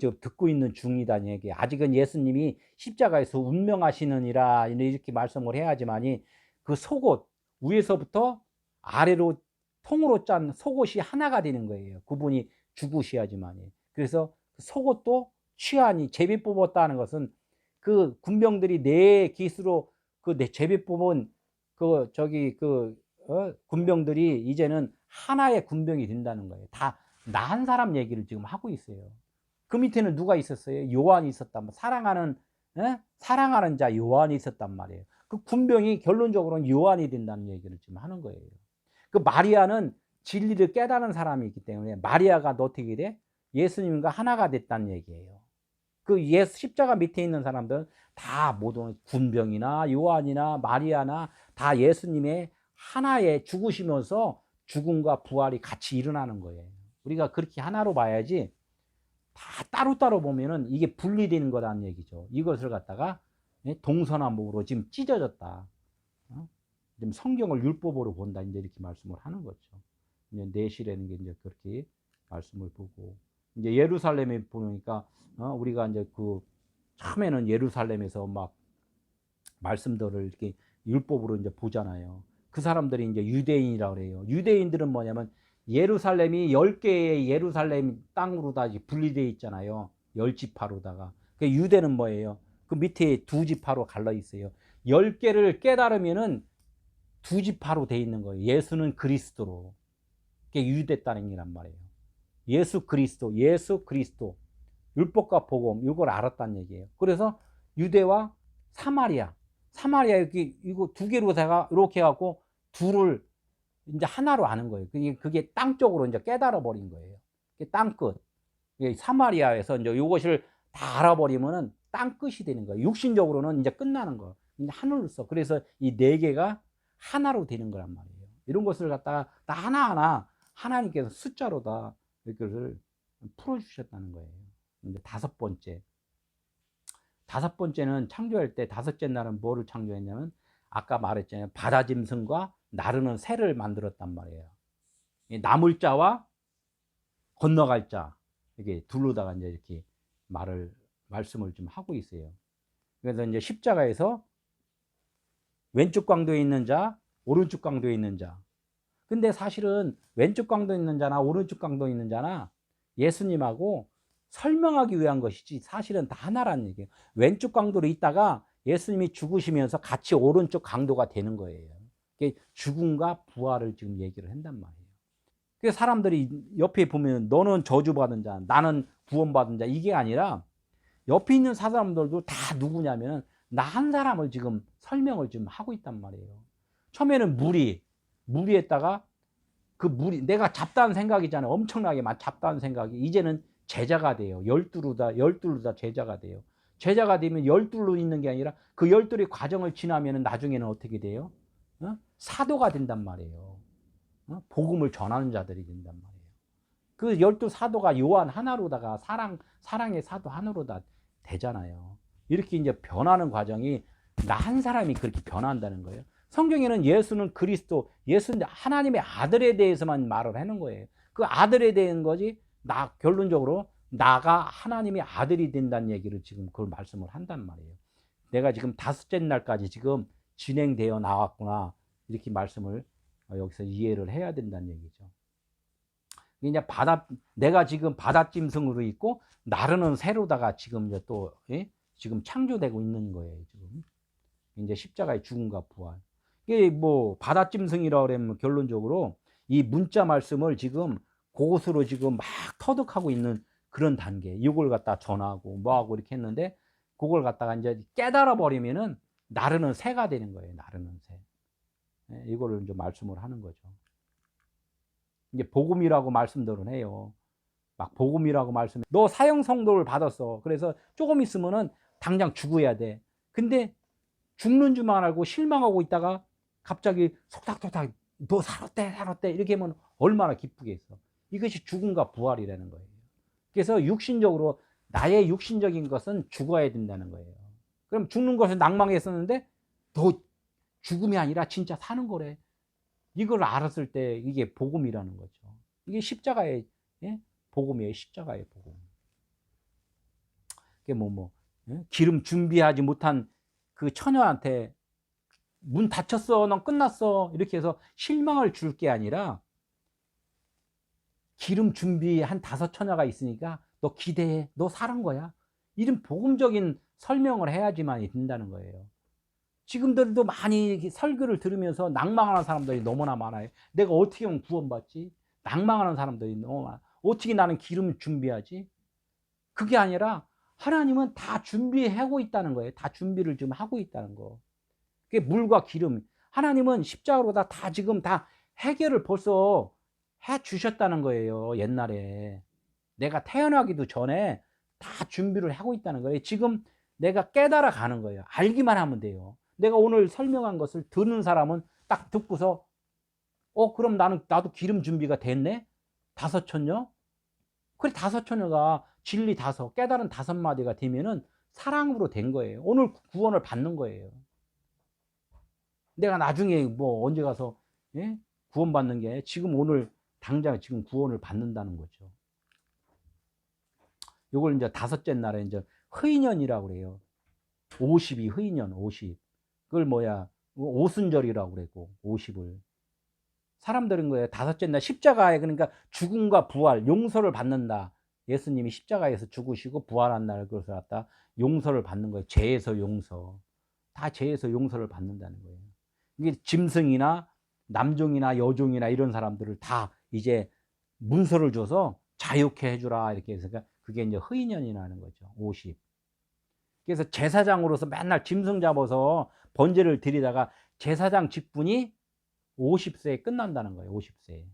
좀 듣고 있는 중이다는 얘기. 아직은 예수님이 십자가에서 운명하시느니라 이렇게 말씀을 해야지만이 그 속옷 위에서부터 아래로 통으로 짠 속옷이 하나가 되는 거예요. 그분이 죽으셔야지만이. 그래서 속옷도 취하니 제비 뽑았다는 것은 그 군병들이 네 기수로 그 제비 뽑은 그 저기 그 군병들이 이제는 하나의 군병이 된다는 거예요. 다 나 한 사람 얘기를 지금 하고 있어요. 그 밑에는 누가 있었어요? 요한이 있었단 말이에요. 사랑하는 자 요한이 있었단 말이에요. 그 군병이 결론적으로는 요한이 된다는 얘기를 지금 하는 거예요. 그 마리아는 진리를 깨달은 사람이기 때문에 마리아가 어떻게 돼? 예수님과 하나가 됐다는 얘기예요. 그 십자가 밑에 있는 사람들은 다 모두 군병이나 요한이나 마리아나 다 예수님의 하나에 죽으시면서 죽음과 부활이 같이 일어나는 거예요. 우리가 그렇게 하나로 봐야지 다 따로따로 보면은 이게 분리되는 거라는 얘기죠. 이것을 갖다가 동서남북으로 지금 찢어졌다. 지금 성경을 율법으로 본다. 이제 이렇게 말씀을 하는 거죠. 이제 내실에는 게 이제 그렇게 말씀을 보고 이제 예루살렘에 보니까 우리가 이제 그 처음에는 예루살렘에서 막 말씀들을 이렇게 율법으로 이제 보잖아요. 그 사람들이 이제 유대인이라고 그래요. 유대인들은 뭐냐면 예루살렘이 10개의 예루살렘 땅으로 다 분리되어 있잖아요. 10지파로다가. 그 유대는 뭐예요? 그 밑에 2지파로 갈라 있어요. 10개를 깨달으면은 2지파로 돼 있는 거예요. 예수는 그리스도로. 그게 유대 땅이란 말이에요. 예수 그리스도. 율법과 복음 이걸 알았다는 얘기예요. 그래서 유대와 사마리아 이렇게 이거 두 개로다가 이렇게 해갖고 둘을 이제 하나로 아는 거예요. 그게 땅 쪽으로 이제 깨달아 버린 거예요. 땅 끝. 사마리아에서 이제 이것을 다 알아버리면은 땅 끝이 되는 거예요. 육신적으로는 이제 끝나는 거예요. 이제 하늘로서. 그래서 이 네 개가 하나로 되는 거란 말이에요. 이런 것을 갖다가 다 하나하나 하나님께서 숫자로 다 이것을 풀어주셨다는 거예요. 이제 다섯 번째는 창조할 때 다섯째 날은 뭐를 창조했냐면 아까 말했잖아요. 바다 짐승과 나르는 새를 만들었단 말이에요. 남을 자와 건너갈 자 이게 둘로다가 이제 이렇게 말씀을 좀 하고 있어요. 그래서 이제 십자가에서 왼쪽 강도에 있는 자, 오른쪽 강도에 있는 자. 근데 사실은 왼쪽 강도에 있는 자나 오른쪽 강도에 있는 자나 예수님하고 설명하기 위한 것이지 사실은 다 하나라는 얘기예요. 왼쪽 강도로 있다가 예수님이 죽으시면서 같이 오른쪽 강도가 되는 거예요. 죽음과 부활을 지금 얘기를 한단 말이에요. 그래서 사람들이 옆에 보면 너는 저주받은 자, 나는 구원받은 자 이게 아니라 옆에 있는 사람들도 다 누구냐면 나 한 사람을 지금 설명을 지금 하고 있단 말이에요. 처음에는 무리했다가 그 내가 잡다는 생각이잖아요. 엄청나게 잡다는 생각이 이제는 제자가 돼요. 열둘로 다 제자가 돼요. 제자가 되면 열둘로 있는 게 아니라 그 열둘의 과정을 지나면 나중에는 어떻게 돼요? 사도가 된단 말이에요. 복음을 전하는 자들이 된단 말이에요. 그 12사도가 요한 하나로다가 사랑의 사도 하나로 다 되잖아요. 이렇게 이제 변하는 과정이 나 한 사람이 그렇게 변한다는 거예요. 성경에는 예수는 그리스도, 예수는 하나님의 아들에 대해서만 말을 하는 거예요. 그 아들에 대한 거지 결론적으로 나가 하나님의 아들이 된다는 얘기를 지금 그걸 말씀을 한단 말이에요. 내가 지금 다섯째 날까지 지금 진행되어 나왔구나. 이렇게 말씀을 여기서 이해를 해야 된다는 얘기죠. 이제 내가 지금 바다짐승으로 있고 나르는 새로다가 지금 이제 또, 예? 지금 창조되고 있는 거예요, 지금. 이제 십자가의 죽음과 부활. 이게 뭐 바다짐승이라고 그러면 결론적으로 이 문자 말씀을 지금 그것으로 지금 막 터득하고 있는 그런 단계. 이걸 갖다 전하고 뭐하고 이렇게 했는데 그걸 갖다가 이제 깨달아 버리면은 나르는 새가 되는 거예요. 나르는 새. 예, 이거를 이제 말씀을 하는 거죠. 이제 복음이라고 말씀들은 해요. 막 복음이라고 말씀해. 너 사형 선고를 받았어. 그래서 조금 있으면은 당장 죽어야 돼. 근데 죽는 줄만 알고 실망하고 있다가 갑자기 속닥속닥 너 살았대 이렇게 하면 얼마나 기쁘겠어. 이것이 죽음과 부활이라는 거예요. 그래서 육신적으로 나의 육신적인 것은 죽어야 된다는 거예요. 그럼 죽는 것을 낭망했었는데 더 죽음이 아니라 진짜 사는 거래. 이걸 알았을 때 이게 복음이라는 거죠. 이게 십자가의, 예? 복음이에요. 십자가의 복음. 그게 예? 기름 준비하지 못한 그 처녀한테 문 닫혔어, 넌 끝났어 이렇게 해서 실망을 줄 게 아니라 기름 준비한 5 처녀가 있으니까 너 기대해, 너 사는 거야. 이런 복음적인 설명을 해야지만 된다는 거예요. 지금들도 많이 설교를 들으면서 낭망하는 사람들이 너무나 많아요. 내가 어떻게 하면 구원받지? 낭망하는 사람들이 너무 많아. 어떻게 나는 기름 준비하지? 그게 아니라 하나님은 다 준비하고 있다는 거예요. 다 준비를 지금 하고 있다는 거. 그게 물과 기름. 하나님은 십자가로 다 지금 다 해결을 벌써 해 주셨다는 거예요. 옛날에. 내가 태어나기도 전에 다 준비를 하고 있다는 거예요. 지금 내가 깨달아 가는 거예요. 알기만 하면 돼요. 내가 오늘 설명한 것을 듣는 사람은 딱 듣고서 그럼 나도 기름 준비가 됐네? 5 처녀? 그래 5 처녀가 진리 5, 깨달은 5 마디가 되면은 사랑으로 된 거예요. 오늘 구원을 받는 거예요. 내가 나중에 뭐 언제 가서, 예? 구원받는 게 지금 오늘 당장 지금 구원을 받는다는 거죠. 요걸 이제 5째 날에 이제 흐인년이라고 그래요. 50이 흐인년, 50. 그걸 오순절이라고 그랬고, 50을. 사람들은 거예요. 5째 날 십자가에, 그러니까 죽음과 부활, 용서를 받는다. 예수님이 십자가에서 죽으시고 부활한 날 그것을 갖다 용서를 받는 거예요. 죄에서 용서. 다 죄에서 용서를 받는다는 거예요. 이게 짐승이나 남종이나 여종이나 이런 사람들을 다 이제 문서를 줘서 자유케 해주라 이렇게 해서 그게 이제 흐인년이라는 거죠. 50. 그래서 제사장으로서 맨날 짐승 잡아서 번제를 드리다가 제사장 직분이 50세에 끝난다는 거예요. 50세에.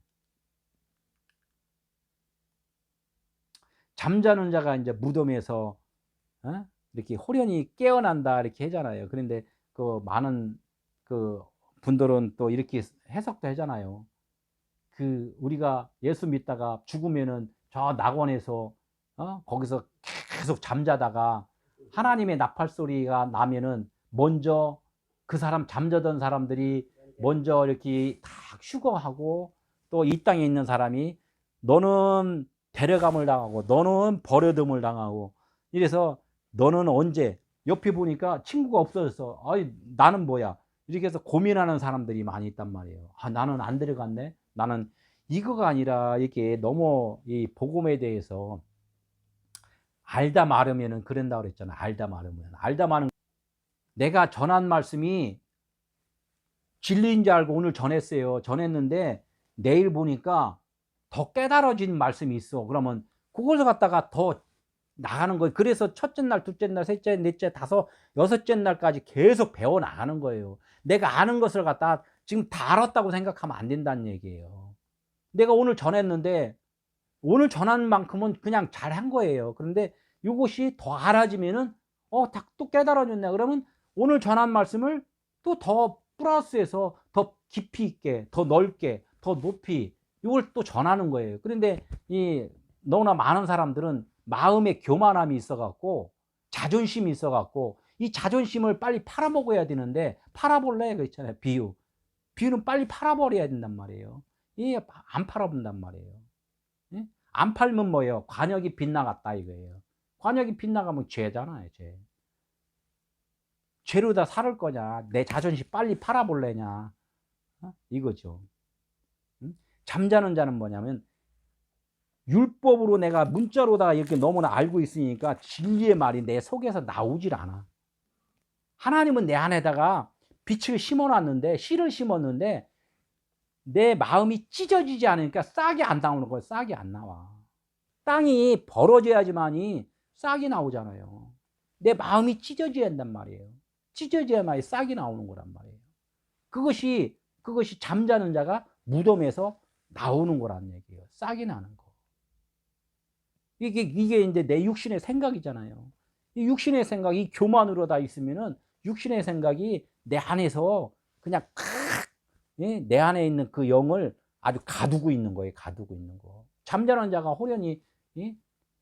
잠자는 자가 이제 무덤에서 이렇게 호련히 깨어난다 이렇게 하잖아요. 그런데 그 많은 그 분들은 또 이렇게 해석도 하잖아요. 그 우리가 예수 믿다가 죽으면은 저 낙원에서 거기서 계속 잠자다가 하나님의 나팔 소리가 나면은 먼저 그 사람 잠자던 사람들이 먼저 이렇게 다 휴거하고 또 이 땅에 있는 사람이 너는 데려감을 당하고 너는 버려둠을 당하고 이래서 너는 언제 옆에 보니까 친구가 없어졌어. 아이 나는 뭐야 이렇게 해서 고민하는 사람들이 많이 있단 말이에요. 나는 안 데려갔네. 나는 이거가 아니라 이게 너무 이 복음에 대해서 알다 말으면은 그런다 그랬잖아. 알다 말으면 내가 전한 말씀이 진리인 줄 알고 오늘 전했어요. 전했는데 내일 보니까 더 깨달아진 말씀이 있어. 그러면 그걸 갖다가 더 나가는 거예요. 그래서 첫째 날, 둘째 날, 셋째, 넷째, 다섯, 6째 날까지 계속 배워 나가는 거예요. 내가 아는 것을 갖다 지금 다 알았다고 생각하면 안 된다는 얘기예요. 내가 오늘 전했는데 오늘 전한 만큼은 그냥 잘한 거예요. 그런데 이것이 더 알아지면은 또 깨달아졌네. 그러면 오늘 전한 말씀을 또 더 플러스해서 더 깊이 있게, 더 넓게, 더 높이 이걸 또 전하는 거예요. 그런데 이 너무나 많은 사람들은 마음에 교만함이 있어갖고 자존심이 있어갖고 이 자존심을 빨리 팔아먹어야 되는데 팔아볼래? 그 있잖아요. 비유는 빨리 팔아버려야 된단 말이에요. 이 안 팔아본단 말이에요. 예? 안 팔면 뭐예요? 관역이 빗나갔다 이거예요. 관역이 빗나가면 죄잖아요, 죄. 죄로 다 살을 거냐? 내 자존심 빨리 팔아볼래냐? 이거죠. 잠자는 자는 뭐냐면 율법으로 내가 문자로다가 이렇게 너무나 알고 있으니까 진리의 말이 내 속에서 나오질 않아. 하나님은 내 안에다가 빛을 심어놨는데, 씨를 심었는데 내 마음이 찢어지지 않으니까 싹이 안 나오는 거예요. 싹이 안 나와. 땅이 벌어져야지만이 싹이 나오잖아요. 내 마음이 찢어져야 한단 말이에요. 찢어져야만이 싹이 나오는 거란 말이에요. 그것이 잠자는 자가 무덤에서 나오는 거란 얘기예요. 싹이 나는 거. 이게 이제 내 육신의 생각이잖아요. 이 육신의 생각이 교만으로 다 있으면은 육신의 생각이 내 안에서 그냥 예? 내 안에 있는 그 영을 아주 가두고 있는 거예요. 가두고 있는 거. 잠자는 자가 호련히 예?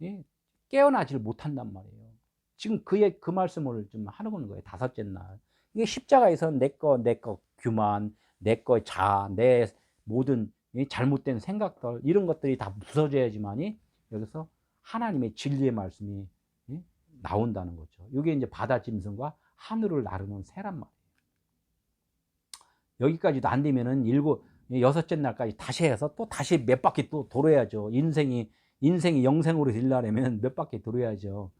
예? 깨어나지를 못한단 말이에요. 지금 그 말씀을 좀 하는 거예요. 다섯째 날. 이게 십자가에서 내 거 교만, 내 거 자, 내 모든 잘못된 생각들 이런 것들이 다 부서져야지만이 여기서 하나님의 진리의 말씀이 나온다는 거죠. 이게 이제 바다 짐승과 하늘을 나르는 새란 말이에요. 여기까지도 안 되면은 여섯째 날까지 다시 해서 또 다시 몇 바퀴 또 돌아야죠. 인생이 영생으로 되려면 몇 바퀴 돌아야죠.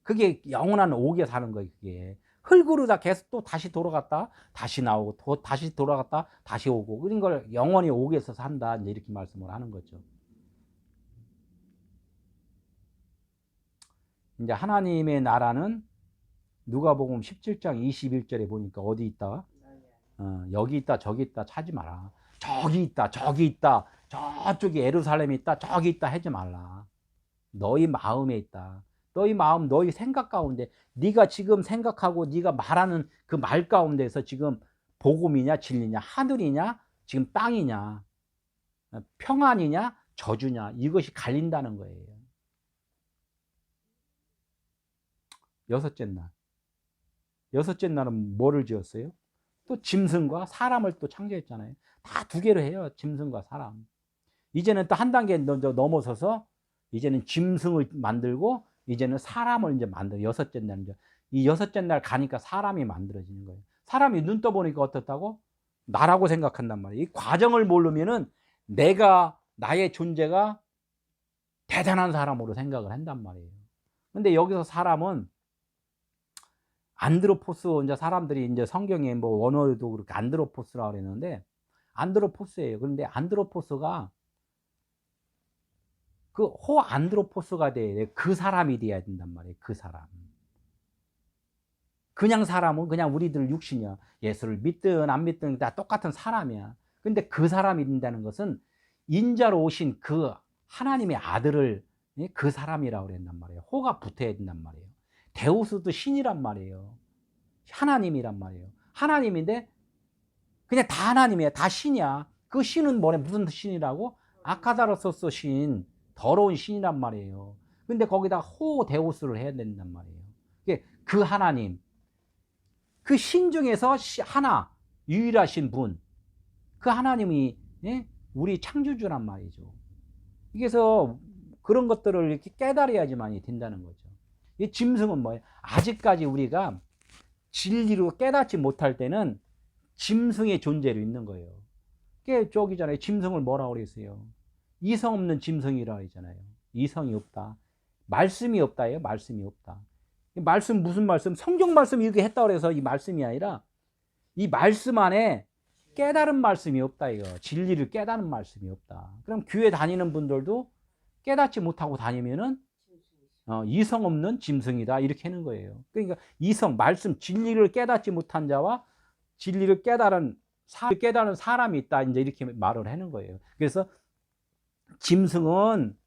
그게 영원한 옥에 사는 거예요. 그게 흙으로 다 계속 또 다시 돌아갔다 다시 나오고 또 다시 돌아갔다 다시 오고 그런 걸 영원히 옥에서 산다 이제 이렇게 말씀을 하는 거죠. 이제 하나님의 나라는 누가복음 17장 21절에 보니까 어디 있다? 여기 있다 저기 있다 찾지 마라. 저기 있다 저기 있다 저쪽에 예루살렘이 있다 저기 있다 하지 말라. 너희 마음에 있다. 너희 마음 너희 생각 가운데 네가 지금 생각하고 네가 말하는 그 말 가운데서 지금 복음이냐 진리냐 하늘이냐 지금 땅이냐 평안이냐 저주냐 이것이 갈린다는 거예요. 여섯째 날은 뭐를 지었어요? 또 짐승과 사람을 또 창조했잖아요. 다 두 개로 해요. 짐승과 사람. 이제는 또 한 단계 넘어서서 이제는 짐승을 만들고 이제는 사람을 이제 만들어. 여섯째 날 이제 이 여섯째 날 가니까 사람이 만들어지는 거예요. 사람이 눈 떠보니까 어떻다고? 나라고 생각한단 말이에요. 이 과정을 모르면은 나의 존재가 대단한 사람으로 생각을 한단 말이에요. 근데 여기서 사람은 안드로포스 이제 사람들이 이제 성경에 뭐 원어도 그렇게 안드로포스라고 그랬는데 안드로포스예요. 그런데 안드로포스가 그 호안드로포스가 돼야 돼. 그 사람이 돼야 된단 말이에요. 그 사람. 그냥 사람은 그냥 우리들 육신이야. 예수를 믿든 안 믿든 다 똑같은 사람이야. 근데 그 사람이 된다는 것은 인자로 오신 그 하나님의 아들을 그 사람이라고 그랬단 말이에요. 호가 붙어야 된단 말이에요. 데우스도 신이란 말이에요. 하나님이란 말이에요. 하나님인데 그냥 다 하나님이야. 다 신이야. 그 신은 뭐래? 무슨 신이라고? 아카다로소스 신. 더러운 신이란 말이에요. 근데 거기다 호데우스를 해야 된단 말이에요. 그 하나님. 그 신 중에서 하나, 유일하신 분. 그 하나님이 우리 창조주란 말이죠. 그래서 그런 것들을 이렇게 깨달아야지만이 된다는 거죠. 이 짐승은 뭐예요? 아직까지 우리가 진리로 깨닫지 못할 때는 짐승의 존재로 있는 거예요. 그게 저기잖아요. 짐승을 뭐라고 그랬어요? 이성 없는 짐승이라고 했잖아요. 이성이 없다. 말씀이 없다예요. 말씀이 없다. 말씀 무슨 말씀? 성경 말씀 이렇게 했다고 해서 이 말씀이 아니라 이 말씀 안에 깨달은 말씀이 없다 이거. 진리를 깨닫는 말씀이 없다. 그럼 교회 다니는 분들도 깨닫지 못하고 다니면은 이성 없는 짐승이다 이렇게 하는 거예요. 그러니까 이성 말씀 진리를 깨닫지 못한 자와 진리를 깨달은 사람이 있다 이제 이렇게 말을 하는 거예요. 그래서 짐승은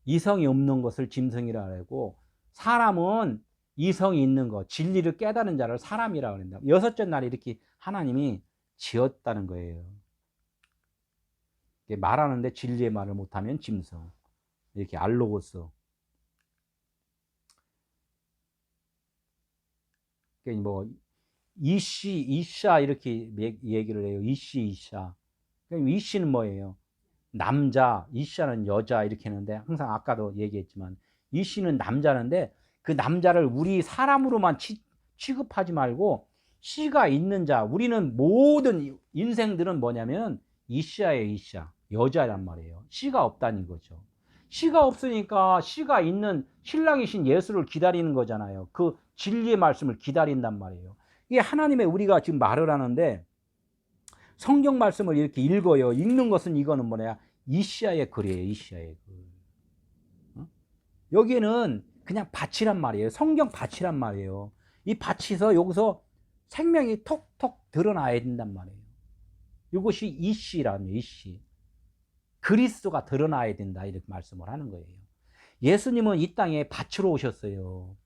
이성이 없는 것을 짐승이라고 하고 사람은 이성이 있는 것 진리를 깨닫는 자를 사람이라고 한다. 여섯째 날에 이렇게 하나님이 지었다는 거예요. 말하는데 진리의 말을 못하면 짐승 이렇게 알로고스. 뭐 이씨 이샤 이렇게 얘기를 해요. 이씨 이샤. 그럼 이씨는 뭐예요? 남자, 이씨는 여자 이렇게 했는데 항상 아까도 얘기했지만 이씨는 남자인데 그 남자를 우리 사람으로만 취급하지 말고 씨가 있는 자, 우리는 모든 인생들은 뭐냐면 이씨야예요, 이씨야. 여자란 말이에요. 씨가 없다는 거죠. 씨가 없으니까 씨가 있는 신랑이신 예수를 기다리는 거잖아요. 그 진리의 말씀을 기다린단 말이에요. 이게 하나님의 우리가 지금 말을 하는데 성경 말씀을 이렇게 읽어요. 읽는 것은 이거는 뭐냐? 이시야의 글이에요. 이시야의 글. 어? 여기에는 그냥 밭이란 말이에요. 성경 밭이란 말이에요. 이 밭에서 여기서 생명이 톡톡 드러나야 된단 말이에요. 이것이 이시라는 이시. 그리스도가 드러나야 된다 이렇게 말씀을 하는 거예요. 예수님은 이 땅에 밭으로 오셨어요.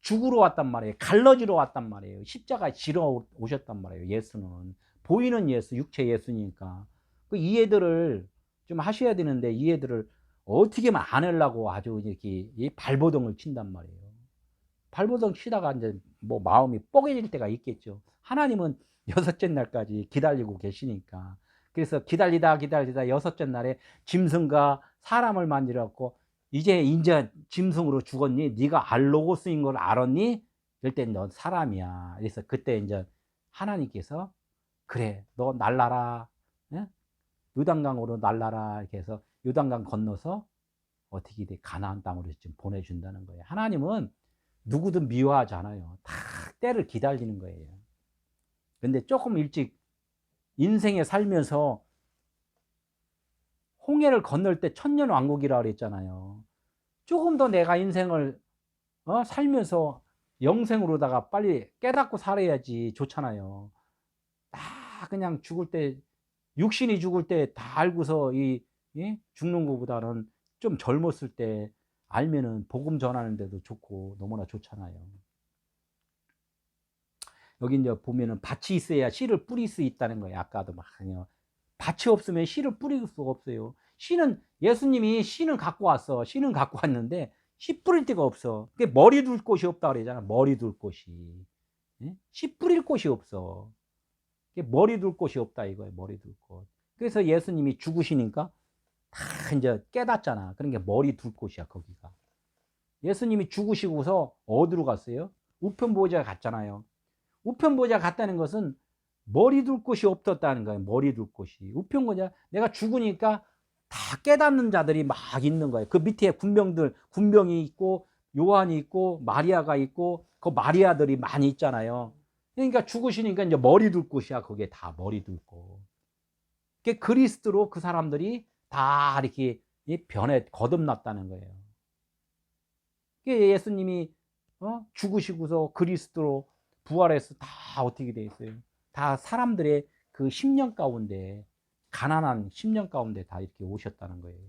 죽으러 왔단 말이에요. 갈라지러 왔단 말이에요. 십자가에 지러 오셨단 말이에요. 예수는 보이는 예수, 육체 예수니까 그 이해들을 좀 하셔야 되는데 이해들을 어떻게 안 하려고 아주 이렇게 발버둥을 친단 말이에요. 발버둥 치다가 이제 뭐 마음이 뻐개질 때가 있겠죠. 하나님은 여섯째 날까지 기다리고 계시니까. 그래서 기다리다 여섯째 날에 짐승과 사람을 만지려고 이제 짐승으로 죽었니? 네가 알로고스인 걸 알았니? 그럴 때 넌 사람이야. 그래서 그때 이제 하나님께서 그래, 너 날라라. 예? 요단강으로 날라라. 이렇게 해서 요단강 건너서 어떻게 돼? 가나안 땅으로 지금 보내준다는 거예요. 하나님은 누구든 미워하지 않아요. 다 때를 기다리는 거예요. 근데 조금 일찍 인생에 살면서 홍해를 건널 때 천년왕국이라고 그랬잖아요. 조금 더 내가 인생을 살면서 영생으로다가 빨리 깨닫고 살아야지 좋잖아요. 다 그냥 죽을 때 육신이 죽을 때 다 알고서 죽는 것보다는 좀 젊었을 때 알면은 복음 전하는데도 좋고 너무나 좋잖아요. 여기 이제 보면은 밭이 있어야 씨를 뿌릴 수 있다는 거예요. 아까도 막 밭이 없으면 씨를 뿌릴 수가 없어요. 씨는 예수님이 씨는 갖고 왔어. 씨는 갖고 왔는데 씨 뿌릴 데가 없어. 그게 머리 둘 곳이 없다 그러잖아. 머리 둘 곳이. 씨 뿌릴 곳이 없어. 그게 머리 둘 곳이 없다 이거예요. 머리 둘 곳. 그래서 예수님이 죽으시니까 다 이제 깨닫잖아. 그런 게 머리 둘 곳이야 거기가. 예수님이 죽으시고서 어디로 갔어요? 우편보좌 갔잖아요. 우편보좌 갔다는 것은 머리 둘 곳이 없었다는 거예요. 머리 둘 곳이. 우편보좌 내가 죽으니까 다 깨닫는 자들이 막 있는 거예요. 그 밑에 군병이 있고 요한이 있고 마리아가 있고 그 마리아들이 많이 있잖아요. 그러니까 죽으시니까 이제 머리 둘 곳이야. 그게 다 머리 둘 곳. 그게 그리스도로 그 사람들이 다 이렇게 변에 거듭났다는 거예요. 그게 예수님이 죽으시고서 그리스도로 부활해서 다 어떻게 돼 있어요? 다 사람들의 그 심령 가운데 가난한 심령 가운데 다 이렇게 오셨다는 거예요.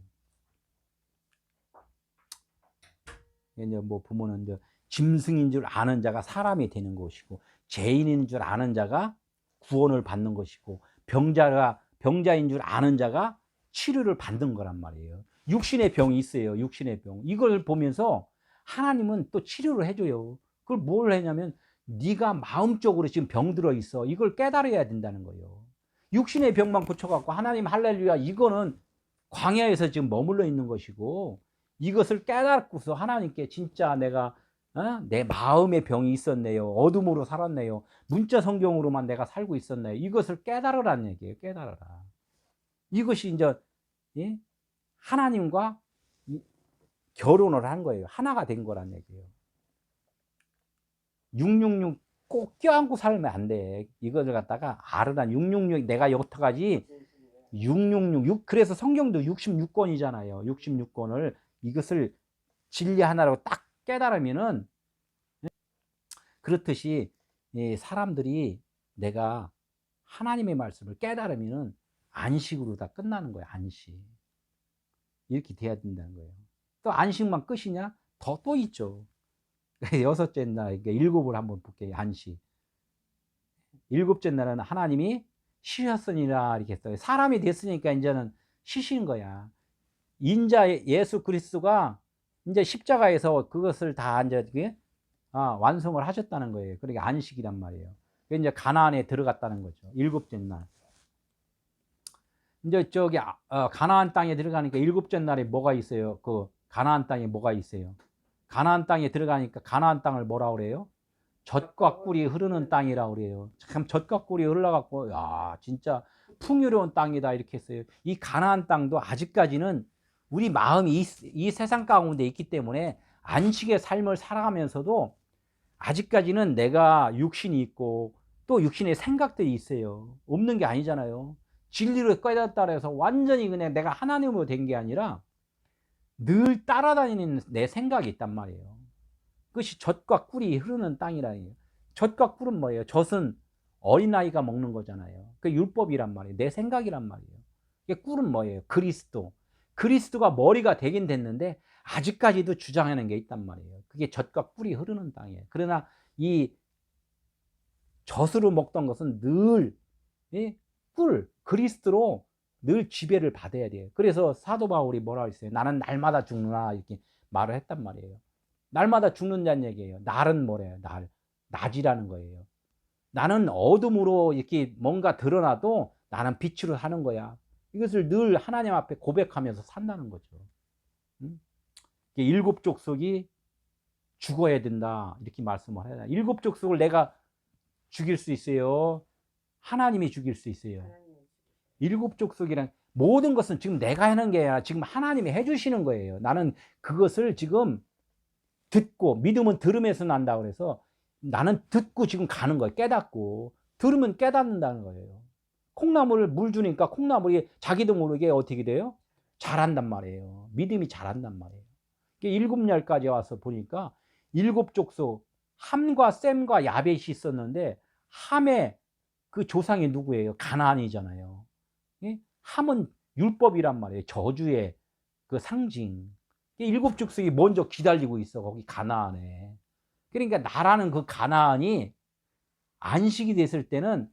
이제 뭐 부모는 이제 짐승인 줄 아는 자가 사람이 되는 것이고 죄인인 줄 아는 자가 구원을 받는 것이고 병자인 줄 아는 자가 치료를 받는 거란 말이에요. 육신의 병이 있어요. 육신의 병. 이걸 보면서 하나님은 또 치료를 해줘요. 그걸 뭘 하냐면 네가 마음적으로 지금 병들어 있어. 이걸 깨달아야 된다는 거예요. 육신의 병만 고쳐갖고 하나님 할렐루야 이거는 광야에서 지금 머물러 있는 것이고 이것을 깨닫고서 하나님께 진짜 내가 내 마음의 병이 있었네요. 어둠으로 살았네요. 문자 성경으로만 내가 살고 있었네요. 이것을 깨달으라는 얘기예요. 깨달아라. 이것이 이제 하나님과 결혼을 한 거예요. 하나가 된 거란 얘기예요. 666 꼭 껴안고 살면 안 돼. 이거를 갖다가 아르란 666 내가 여기까지 666 그래서 성경도 66권이잖아요. 66권을 이것을 진리 하나로 딱 깨달으면은 그렇듯이 사람들이 내가 하나님의 말씀을 깨달으면은 안식으로 다 끝나는 거예요. 안식. 이렇게 돼야 된다는 거예요. 또 안식만 끝이냐? 또 있죠. 여섯째 날, 일곱을 한번 볼게요. 안식. 일곱째 날은 하나님이 쉬셨으니라 이렇게 했어요. 사람이 됐으니까 이제는 쉬신 거야. 인자 예수 그리스도가 이제 십자가에서 그것을 다 이제 완성을 하셨다는 거예요. 그러니까 안식이란 말이에요. 이제 가나안에 들어갔다는 거죠. 일곱째 날. 이제 저기 가나안 땅에 들어가니까 일곱째 날에 뭐가 있어요? 그 가나안 땅에 뭐가 있어요? 가나안 땅에 들어가니까 가나안 땅을 뭐라 그래요? 젖과 꿀이 흐르는 땅이라고 그래요. 참 젖과 꿀이 흘러갖고 야 진짜 풍요로운 땅이다 이렇게 했어요. 이 가나안 땅도 아직까지는 우리 마음이 이 세상 가운데 있기 때문에 안식의 삶을 살아가면서도 아직까지는 내가 육신이 있고 또 육신의 생각들이 있어요. 없는 게 아니잖아요. 진리를 깨닫다 해서 완전히 그냥 내가 하나님으로 된 게 아니라 늘 따라다니는 내 생각이 있단 말이에요. 그것이 젖과 꿀이 흐르는 땅이라요. 젖과 꿀은 뭐예요? 젖은 어린아이가 먹는 거잖아요. 그 율법이란 말이에요. 내 생각이란 말이에요. 꿀은 뭐예요? 그리스도. 그리스도가 머리가 되긴 됐는데 아직까지도 주장하는 게 있단 말이에요. 그게 젖과 꿀이 흐르는 땅이에요. 그러나 이 젖으로 먹던 것은 늘 꿀, 그리스도로 늘 지배를 받아야 돼요. 그래서 사도 바울이 뭐라고 했어요? 나는 날마다 죽느라 이렇게 말을 했단 말이에요. 날마다 죽는다는 얘기예요. 날은 뭐래요? 낮이라는 거예요. 나는 어둠으로 이렇게 뭔가 드러나도 나는 빛으로 사는 거야. 이것을 늘 하나님 앞에 고백하면서 산다는 거죠. 일곱 족속이 죽어야 된다 이렇게 말씀을 해요. 일곱 족속을 내가 죽일 수 있어요? 하나님이 죽일 수 있어요? 일곱 족속이란 모든 것은 지금 내가 하는 게 아니라 지금 하나님이 해주시는 거예요. 나는 그것을 지금 듣고, 믿음은 들음에서 난다고 그래서 나는 듣고 지금 가는 거예요. 깨닫고. 들으면 깨닫는다는 거예요. 콩나물을 물 주니까 콩나물이 자기도 모르게 어떻게 돼요? 자란단 말이에요. 믿음이 자란단 말이에요. 일곱 날까지 와서 보니까 일곱 족속, 함과 셈과 야벳이 있었는데 함의 그 조상이 누구예요? 가나안이잖아요. 예? 함은 율법이란 말이에요. 저주의 그 상징. 일곱 족속이 먼저 기다리고 있어. 거기 가나안에. 그러니까 나라는 그 가나안이 안식이 됐을 때는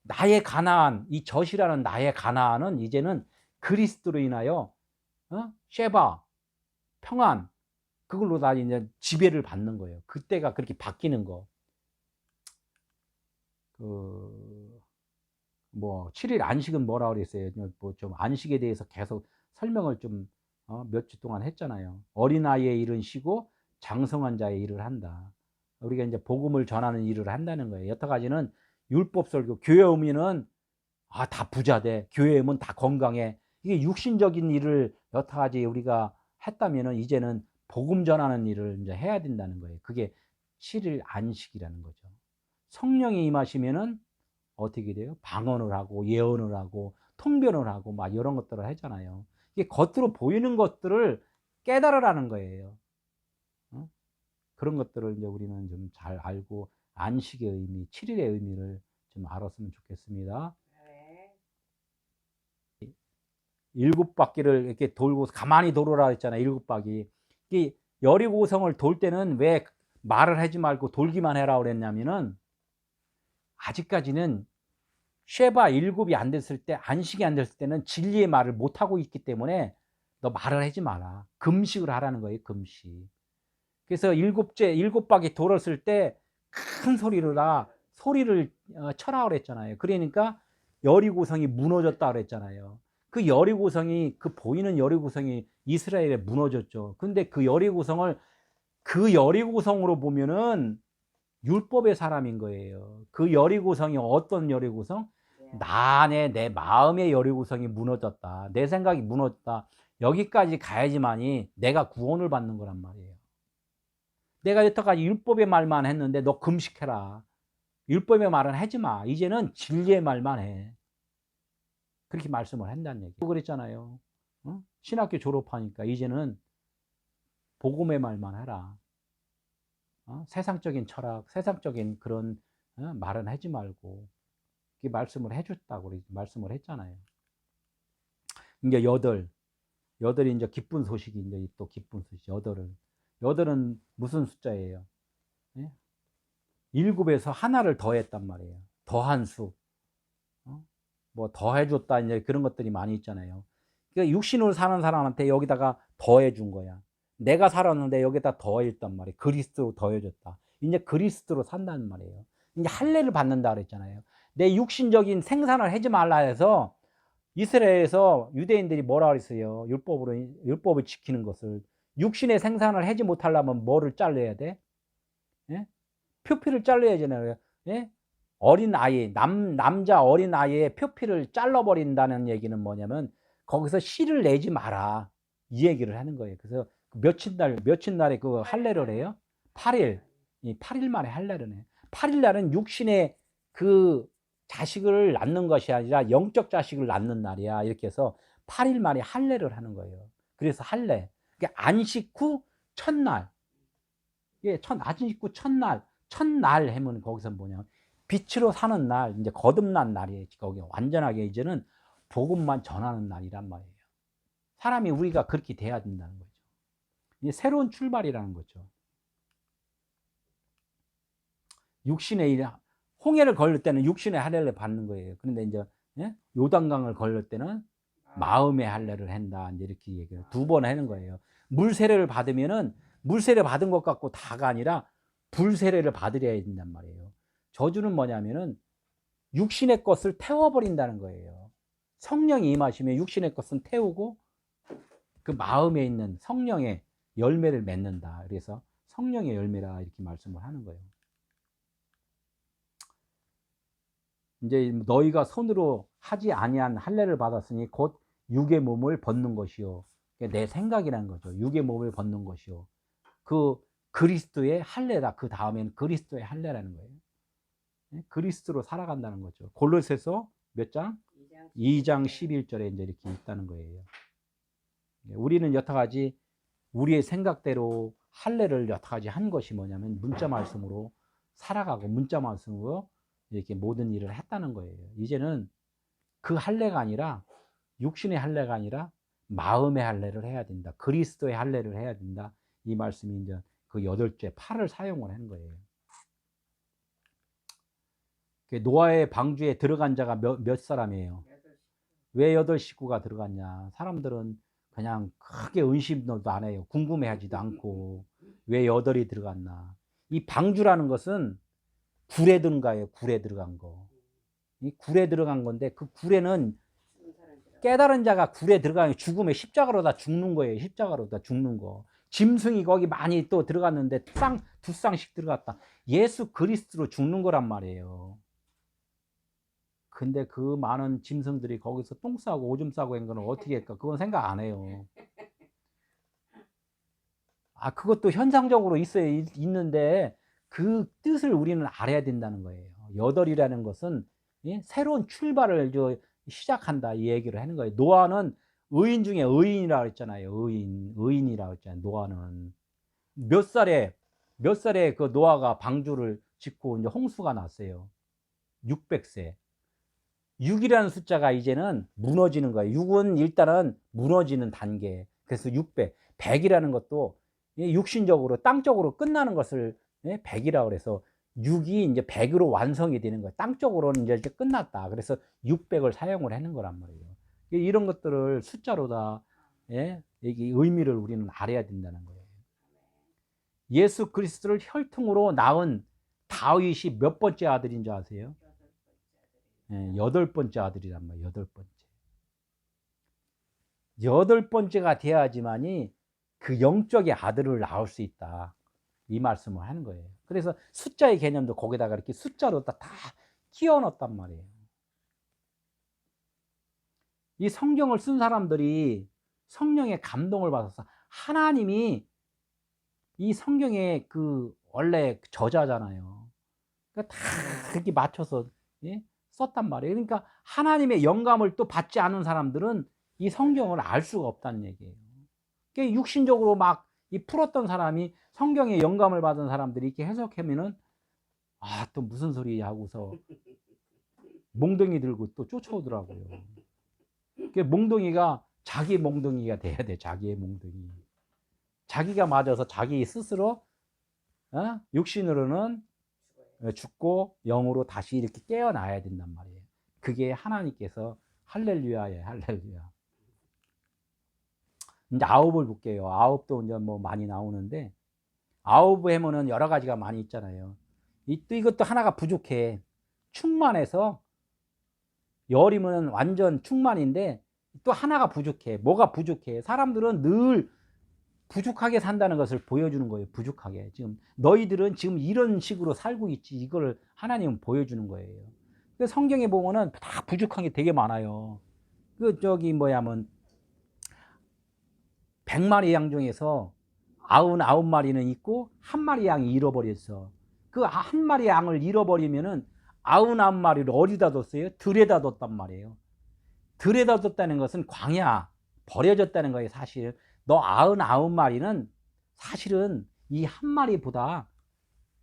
나의 가나안, 이 젖이라는 나의 가나안은 이제는 그리스도로 인하여 쉐바, 평안, 그걸로 다 이제 지배를 받는 거예요. 그때가 그렇게 바뀌는 거. 뭐 7일 안식은 뭐라 그랬어요? 뭐 좀 안식에 대해서 계속 설명을 좀 몇 주 동안 했잖아요. 어린아이의 일은 쉬고 장성한 자의 일을 한다. 우리가 이제 복음을 전하는 일을 한다는 거예요. 여태까지는 율법 설교, 교회 오면은 다 부자 돼. 교회 오면 다 건강해. 이게 육신적인 일을 여태까지 우리가 했다면은 이제는 복음 전하는 일을 이제 해야 된다는 거예요. 그게 7일 안식이라는 거죠. 성령이 임하시면은 어떻게 돼요? 방언을 하고 예언을 하고 통변을 하고 막 이런 것들을 하잖아요. 이게 겉으로 보이는 것들을 깨달으라는 거예요. 그런 것들을 이제 우리는 좀 잘 알고 안식의 의미, 7일의 의미를 좀 알았으면 좋겠습니다. 일곱 바퀴를 이렇게 돌고 가만히 돌으라 했잖아요. 일곱 바퀴. 이 여리고성을 돌 때는 왜 말을 하지 말고 돌기만 해라 그랬냐면은 아직까지는 쉐바 일곱이 안 됐을 때, 안식이 안 됐을 때는 진리의 말을 못 하고 있기 때문에 너 말을 하지 마라. 금식을 하라는 거예요. 금식. 그래서 일곱 바퀴 돌았을 때 큰 소리를 쳐라 그랬잖아요. 그러니까 여리고성이 무너졌다 그랬잖아요. 그 여리고성이, 그 보이는 여리고성이 이스라엘에 무너졌죠. 근데 그 여리고성을 그 여리고성으로 보면은 율법의 사람인 거예요. 그 여리고성이 어떤 여리고성? 내 마음의 여리고성이 무너졌다. 내 생각이 무너졌다. 여기까지 가야지만이 내가 구원을 받는 거란 말이에요. 내가 여태까지 율법의 말만 했는데 너 금식해라. 율법의 말은 하지 마. 이제는 진리의 말만 해. 그렇게 말씀을 한다는 얘기예요. 그랬잖아요. 신학교 졸업하니까 이제는 복음의 말만 해라. 세상적인 철학, 세상적인 그런 말은 하지 말고 이렇게 말씀을 해줬다고 말씀을 했잖아요. 이제 여덟이 이제 기쁜 소식이 이제 또 기쁜 소식. 여덟은 무슨 숫자예요? 예? 일곱에서 하나를 더했단 말이에요. 더한 수. 뭐 더해줬다 이제 그런 것들이 많이 있잖아요. 그러니까 육신으로 사는 사람한테 여기다가 더해준 거야. 내가 살았는데 여기다 더했단 말이에요. 그리스도로 더해줬다. 이제 그리스도로 산다는 말이에요. 이제 할례를 받는다 그랬잖아요. 내 육신적인 생산을 하지 말라 해서 이스라엘에서 유대인들이 뭐라 그랬어요? 율법을 지키는 것을. 육신의 생산을 하지 못하려면 뭐를 잘라야 돼? 예? 표피를 잘라야 되잖아요. 예? 어린 아이, 남자 어린 아이의 표피를 잘라버린다는 얘기는 뭐냐면 거기서 씨를 내지 마라. 이 얘기를 하는 거예요. 그래서 며칠 날에 그 할례를 해요? 8일. 이 8일 만에 할례를 해요. 8일 날은 육신의 그 자식을 낳는 것이 아니라 영적 자식을 낳는 날이야. 이렇게 해서 8일 만에 할례를 하는 거예요. 그래서 할례. 안식 후 첫날. 예, 안식 후 첫날 하면 거기서 뭐냐. 빛으로 사는 날, 이제 거듭난 날이에요. 거기 완전하게 이제는 복음만 전하는 날이란 말이에요. 사람이 우리가 그렇게 돼야 된다는 거죠. 이제 새로운 출발이라는 거죠. 육신의 일, 홍해를 걸릴 때는 육신의 할례를 받는 거예요. 그런데 이제 예? 요단강을 걸릴 때는 마음의 할례를 한다. 이제 이렇게 얘기를 두 번 하는 거예요. 물세례를 받으면은 물세례 받은 것 같고 다가 아니라 불세례를 받으려야 된단 말이에요. 저주는 뭐냐면은 육신의 것을 태워버린다는 거예요. 성령이 임하시면 육신의 것은 태우고 그 마음에 있는 성령의 열매를 맺는다. 그래서 성령의 열매라 이렇게 말씀을 하는 거예요. 이제 너희가 손으로 하지 아니한 할례를 받았으니 곧 육의 몸을 벗는 것이요. 내 생각이라는 거죠. 육의 몸을 벗는 것이요. 그 그리스도의 할례다. 그 다음에는 그리스도의 할례라는 거예요. 그리스도로 살아간다는 거죠. 골로새서 몇 장? 2장 11절에 이제 이렇게 있다는 거예요. 우리는 여태까지 우리의 생각대로 할례를 여태까지 한 것이 뭐냐면 문자 말씀으로 살아가고 문자 말씀으로 이렇게 모든 일을 했다는 거예요. 이제는 그 할례가 아니라 육신의 할례가 아니라 마음의 할례를 해야 된다. 그리스도의 할례를 해야 된다. 이 말씀이 이제 그 8째 팔을 사용을 하는 거예요. 노아의 방주에 들어간 자가 몇 사람이에요? 왜 8식구가 들어갔냐? 사람들은 그냥 크게 의심도 안 해요. 궁금해하지도 않고 왜 8이 들어갔나? 이 방주라는 것은 굴에 든 거예요. 굴에 들어간 거. 이 굴에 들어간 건데 그 굴에는 깨달은 자가 굴에 들어가면 죽음에 십자가로 다 죽는 거예요. 십자가로 다 죽는 거. 짐승이 거기 많이 또 들어갔는데 두 쌍씩 들어갔다. 예수 그리스도로 죽는 거란 말이에요. 근데 그 많은 짐승들이 거기서 똥 싸고 오줌 싸고 한 거는 어떻게 할까? 그건 생각 안 해요. 그것도 현상적으로 있는데 그 뜻을 우리는 알아야 된다는 거예요. 8이라는 것은 새로운 출발을 시작한다 이 얘기를 하는 거예요. 노아는 의인 중에 의인이라고 했잖아요. 의인이라고 했잖아요. 노아는 몇 살에 그 노아가 방주를 짓고 이제 홍수가 났어요. 600세. 6이라는 숫자가 이제는 무너지는 거예요. 6은 일단은 무너지는 단계. 그래서 600. 100이라는 것도 육신적으로 땅적으로 끝나는 것을 100이라고 그래서 6이 이제 100으로 완성이 되는 거예요. 땅적으로는 이제 끝났다. 그래서 600을 사용을 하는 거란 말이에요. 이런 것들을 숫자로 다 이게 의미를 우리는 알아야 된다는 거예요. 예수 그리스도를 혈통으로 낳은 다윗이 몇 번째 아들인 줄 아세요? 8번째 아들이란 말이에요. 8번째. 8번째가 돼야지만이 그 영적의 아들을 낳을 수 있다. 이 말씀을 하는 거예요. 그래서 숫자의 개념도 거기다가 이렇게 숫자로 다 끼워 넣었단 말이에요. 이 성경을 쓴 사람들이 성령의 감동을 받아서 하나님이 이 성경의 그 원래 저자잖아요. 그러니까 다 이렇게 맞춰서 썼단 말이에요. 그러니까 하나님의 영감을 또 받지 않은 사람들은 이 성경을 알 수가 없다는 얘기예요. 그러니까 육신적으로 막 풀었던 사람이 성경의 영감을 받은 사람들이 이렇게 해석하면은 또 무슨 소리 하고서 몽둥이 들고 또 쫓아오더라고요. 그 몽둥이가 자기 몽둥이가 돼야 돼. 자기의 몽둥이. 자기가 맞아서 자기 스스로 육신으로는 죽고 영으로 다시 이렇게 깨어나야 된단 말이에요. 그게 하나님께서 할렐루야예요. 할렐루야. 이제 아홉을 볼게요. 아홉도 이제 뭐 많이 나오는데 아홉 해면은 여러 가지가 많이 있잖아요. 또 이것도 하나가 부족해. 충만해서 열이면 완전 충만인데 또 하나가 부족해. 뭐가 부족해? 사람들은 늘 부족하게 산다는 것을 보여주는 거예요. 부족하게. 지금 너희들은 지금 이런 식으로 살고 있지. 이걸 하나님은 보여주는 거예요. 그 성경에 보면은 다 부족한 게 되게 많아요. 그 저기 뭐야면 100마리 양 중에서 99마리는 있고 한 마리 양이 잃어버렸어. 그 한 마리 양을 잃어버리면은 99마리를 어디다 뒀어요? 들에다 뒀단 말이에요. 들에다 뒀다는 것은 광야, 버려졌다는 거예요. 사실 너 99마리는 사실은 이 한 마리보다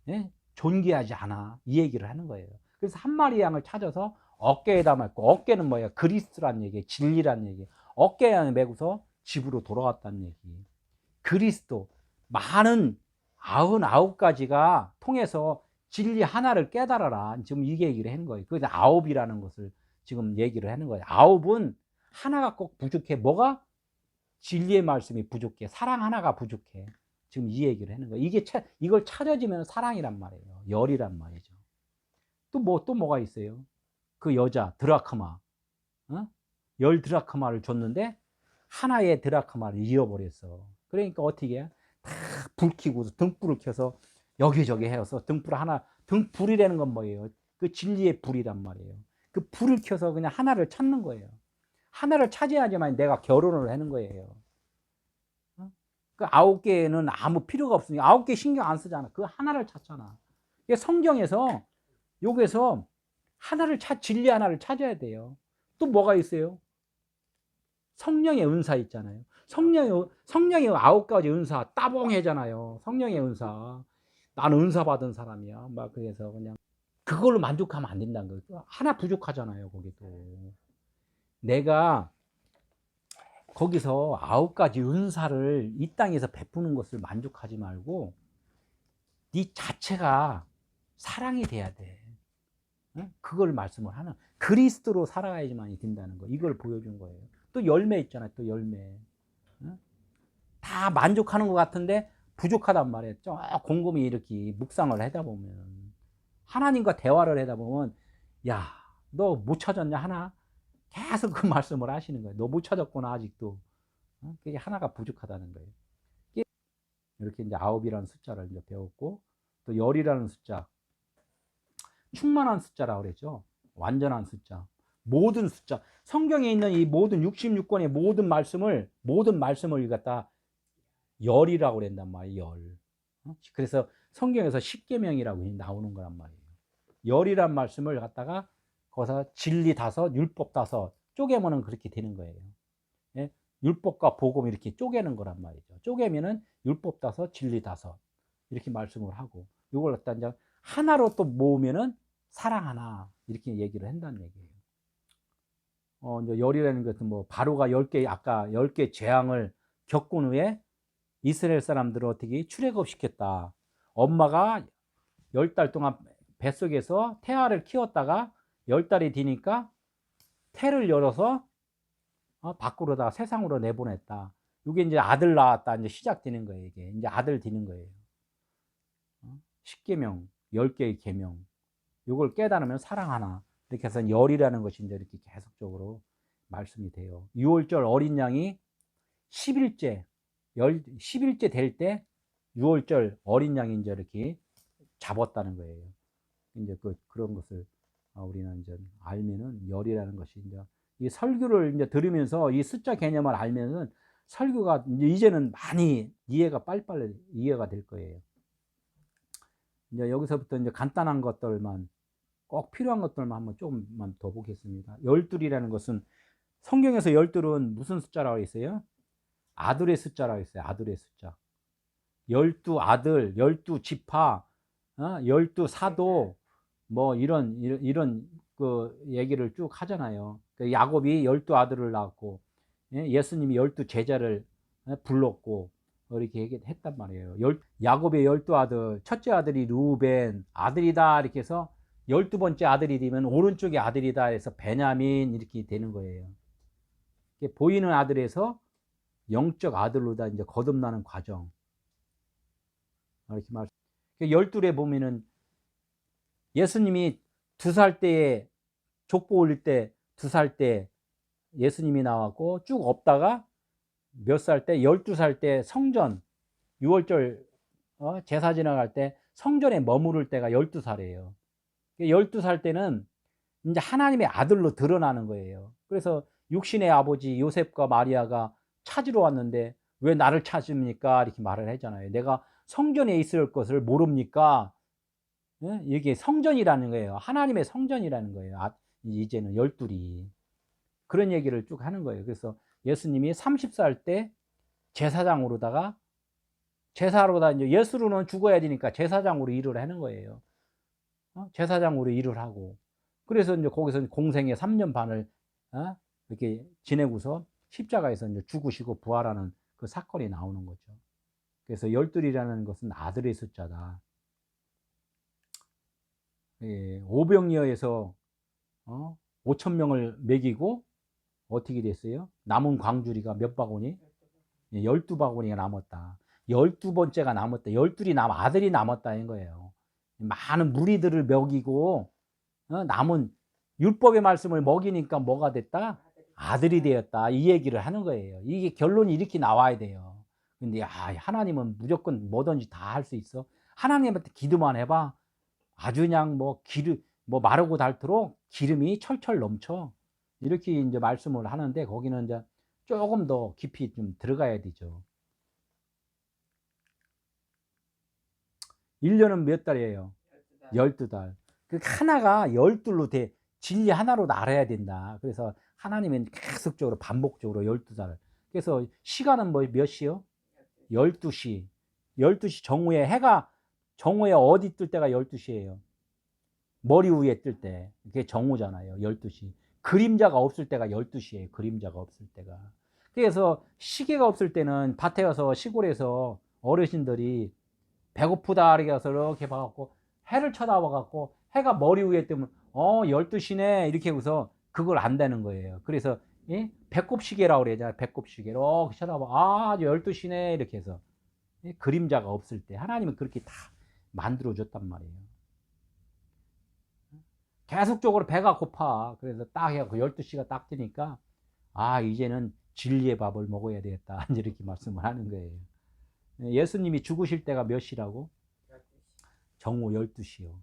예? 존귀하지 않아. 이 얘기를 하는 거예요. 그래서 한 마리 양을 찾아서 어깨에다 메고, 어깨는 뭐야? 그리스도란 얘기, 진리란 얘기. 어깨에 메고서 집으로 돌아갔다는 얘기. 그리스도 많은 99가지가 통해서 진리 하나를 깨달아라. 지금 이 얘기를 하는 거예요. 그래서 아홉이라는 것을 지금 얘기를 하는 거예요. 아홉은 하나가 꼭 부족해. 뭐가? 진리의 말씀이 부족해. 사랑 하나가 부족해. 지금 이 얘기를 하는 거예요. 이걸 찾아지면 사랑이란 말이에요. 열이란 말이죠. 또 뭐가 있어요? 그 여자, 드라크마. 어? 10드라크마를 줬는데 하나의 드라크마를 잃어버렸어. 그러니까 어떻게 해? 다 불 켜고서 등불을 켜서 여기저기 해서 등불이라는 건 뭐예요? 그 진리의 불이란 말이에요. 그 불을 켜서 그냥 하나를 찾는 거예요. 하나를 찾아야지만 내가 결혼을 하는 거예요. 그 9개는 아무 필요가 없으니까 9개 신경 안 쓰잖아. 그 하나를 찾잖아. 성경에서 여기서 진리 하나를 찾아야 돼요. 또 뭐가 있어요? 성령의 은사 있잖아요. 성령의 9가지 은사 따봉해잖아요. 성령의 은사. 나는 은사 받은 사람이야. 막 그래서 그냥 그걸로 만족하면 안 된다는 거예요. 하나 부족하잖아요. 거기도 내가 거기서 9가지 은사를 이 땅에서 베푸는 것을 만족하지 말고 네 자체가 사랑이 돼야 돼. 그걸 말씀을 하는 그리스도로 살아가야지만이 된다는 거. 이걸 보여준 거예요. 또 열매 있잖아요. 또 열매. 다 만족하는 것 같은데 부족하단 말이에요. 곰곰이 이렇게 묵상을 하다 보면 하나님과 대화를 하다 보면 야, 너 못 찾았냐 하나? 계속 그 말씀을 하시는 거예요. 너 못 찾았구나 아직도. 그게 하나가 부족하다는 거예요. 이렇게 이제 9이라는 숫자를 이제 배웠고 또 열이라는 숫자, 충만한 숫자라고 그랬죠. 완전한 숫자, 모든 숫자. 성경에 있는 이 모든 66권의 모든 말씀을 갖다 열이라고 그랬단 말이에요. 열. 그래서 성경에서 십계명이라고 나오는 거란 말이에요. 열이란 말씀을 갖다가 거기서 진리 다섯, 율법 다섯 쪼개면은 그렇게 되는 거예요. 예? 율법과 복음 이렇게 쪼개는 거란 말이죠. 쪼개면은 율법 다섯, 진리 다섯 이렇게 말씀을 하고 이걸 갖다 이제 하나로 또 모으면은 사랑 하나 이렇게 얘기를 한다는 얘기예요. 이제 열이라는 것은 뭐 바로가 10개 아까 10개 재앙을 겪은 후에 이스라엘 사람들을 어떻게 출애굽시켰다. 엄마가 10달 동안 뱃속에서 태아를 키웠다가 10달이 되니까 태를 열어서 밖으로다 세상으로 내보냈다. 이게 이제 아들 낳았다. 이제 시작되는 거예요. 이게 이제 아들 되는 거예요. 10계명, 10개의 계명. 이걸 깨달으면 사랑 하나. 이렇게 해서 열이라는 것이 이제 이렇게 계속적으로 말씀이 돼요. 6월절 어린 양이 10일째, 10일째 될 때 6월절 어린 양이 이제 이렇게 잡았다는 거예요. 이제 그런 것을 우리는 이제 알면은 열이라는 것이 이제 이 설교를 이제 들으면서 이 숫자 개념을 알면은 설교가 이제는 많이 이해가 빨리빨리 이해가 될 거예요. 이제 여기서부터 이제 간단한 것들만 꼭 필요한 것들만 한번 조금만 더 보겠습니다. 열둘이라는 것은 성경에서 열둘은 무슨 숫자라고 했어요? 아들의 숫자라고 했어요. 아들의 숫자. 12아들, 12지파, 12사도 뭐 이런 그 얘기를 쭉 하잖아요. 야곱이 12아들을 낳았고 예수님이 12제자를 불렀고 이렇게 했단 말이에요. 야곱의 12아들, 첫째 아들이 루벤 아들이다 이렇게 해서 12번째 아들이 되면 오른쪽의 아들이다 해서 베냐민 이렇게 되는 거예요. 보이는 아들에서 영적 아들로다 이제 거듭나는 과정. 이렇게 말씀. 12에 보면은 예수님이 2살 때에 족보 올릴 때 2살 때 예수님이 나왔고 쭉 없다가 몇 살 때 12살 때 성전 6월절 제사 지나갈 때 성전에 머무를 때가 12살이에요. 12살 때는 이제 하나님의 아들로 드러나는 거예요. 그래서 육신의 아버지 요셉과 마리아가 찾으러 왔는데 왜 나를 찾습니까? 이렇게 말을 했잖아요. 내가 성전에 있을 것을 모릅니까? 예? 이게 성전이라는 거예요. 하나님의 성전이라는 거예요. 이제는 열둘이. 그런 얘기를 쭉 하는 거예요. 그래서 예수님이 30살 때 제사장으로다가 제사로다 이제 예수로는 죽어야 되니까 제사장으로 일을 하는 거예요. 제사장으로 일을 하고 그래서 이제 거기서 공생의 3년 반을 이렇게 지내고서 십자가에서 이제 죽으시고 부활하는 그 사건이 나오는 거죠. 그래서 열둘이라는 것은 아들의 숫자다. 예, 오병이어에서 5천 명을 먹이고 어떻게 됐어요? 남은 광주리가 몇 바구니? 12바구니가 남았다. 12번째가 남았다. 열둘이 아들이 남았다는 거예요. 많은 무리들을 먹이고 남은 율법의 말씀을 먹이니까 뭐가 됐다? 아들이 되었다. 이 얘기를 하는 거예요. 이게 결론이 이렇게 나와야 돼요. 근데 하나님은 무조건 뭐든지 다 할 수 있어. 하나님한테 기도만 해봐. 아주 그냥 뭐 마르고 닳도록 기름이 철철 넘쳐. 이렇게 이제 말씀을 하는데 거기는 이제 조금 더 깊이 좀 들어가야 되죠. 1년은 몇 달이에요? 12달. 그 하나가 12로 돼. 진리 하나로 알아야 된다. 그래서 하나님은 계속적으로 반복적으로 12달. 그래서 시간은 몇 시요? 12시. 12시 정오에 정오에 어디 뜰 때가 12시예요? 머리 위에 뜰 때. 그게 정오잖아요. 12시. 그림자가 없을 때가 12시예요. 그림자가 없을 때가. 그래서 시계가 없을 때는 밭에 가서 시골에서 어르신들이 배고프다 이렇게 봐갖고 해를 쳐다봐갖고 해가 머리 위에 뜨면 12시네 이렇게 해서 그걸 안다는 거예요. 그래서 예? 배꼽시계라고 그러잖아요. 배꼽시계 이렇게 쳐다봐 12시네 이렇게 해서 예? 그림자가 없을 때 하나님은 그렇게 다 만들어줬단 말이에요. 계속적으로 배가 고파. 그래서 딱 해갖고 12시가 딱 되니까 이제는 진리의 밥을 먹어야 되겠다 이렇게 말씀을 하는 거예요. 예수님이 죽으실 때가 몇 시라고? 정오 12시요.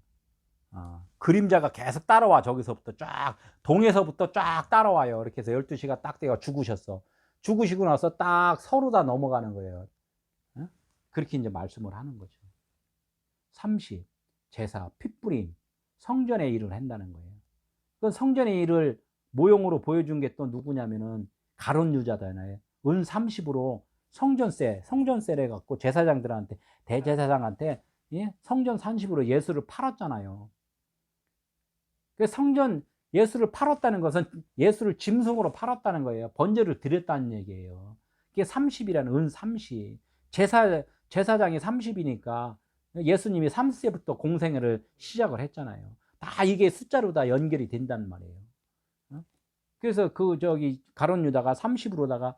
그림자가 계속 따라와. 저기서부터 쫙 동에서부터 쫙 따라와요. 이렇게 해서 12시가 딱 돼가 죽으셨어. 죽으시고 나서 딱 서로 다 넘어가는 거예요. 그렇게 이제 말씀을 하는 거죠. 30 제사 핏부림 성전의 일을 한다는 거예요. 그 성전의 일을 모형으로 보여준 게 또 누구냐면은 가룟 유다잖아요. 은 30으로 성전세를 갖고 제사장들한테 대제사장한테 예? 성전 30으로 예수를 팔았잖아요. 그 성전 예수를 팔았다는 것은 예수를 짐승으로 팔았다는 거예요. 번제를 드렸다는 얘기예요. 그게 30이라는 은 30. 제사장이 30이니까 예수님이 30세부터 공생애를 시작을 했잖아요. 다 이게 숫자로 다 연결이 된단 말이에요. 그래서 가룟 유다가 30으로다가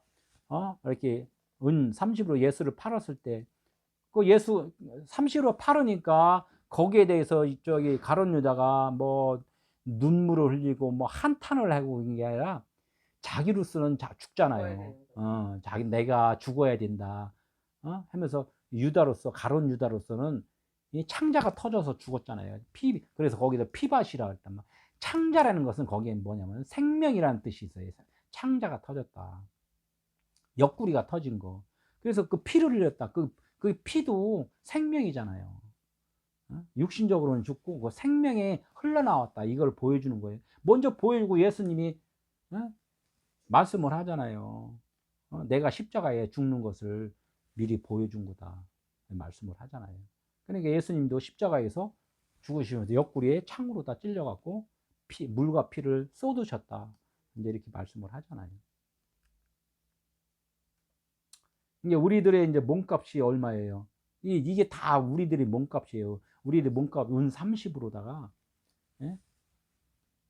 이렇게 은 30으로 예수를 팔았을 때 그 예수 30으로 팔으니까 거기에 대해서 이쪽이 가룟 유다가 뭐 눈물을 흘리고 뭐 한탄을 하고 있는 게 아니라 자기로서는 죽잖아요. 내가 죽어야 된다. 하면서 가룟 유다로서는 이 창자가 터져서 죽었잖아요. 그래서 거기서 피밭이라 했단 말. 창자라는 것은 거기에 뭐냐면 생명이라는 뜻이 있어요. 창자가 터졌다. 옆구리가 터진 거. 그래서 그 피를 흘렸다. 그 피도 생명이잖아요. 육신적으로는 죽고 그 생명이 흘러나왔다. 이걸 보여주는 거예요. 먼저 보여주고 예수님이 말씀을 하잖아요. 내가 십자가에 죽는 것을 미리 보여준 거다. 말씀을 하잖아요. 그러니까 예수님도 십자가에서 죽으시면서 옆구리에 창으로 다 찔려갖고 물과 피를 쏟으셨다. 이제 이렇게 말씀을 하잖아요. 이게 우리들의 이제 몸값이 얼마예요? 이게 다 우리들의 몸값이에요. 우리들의 몸값 은 30으로다가 예?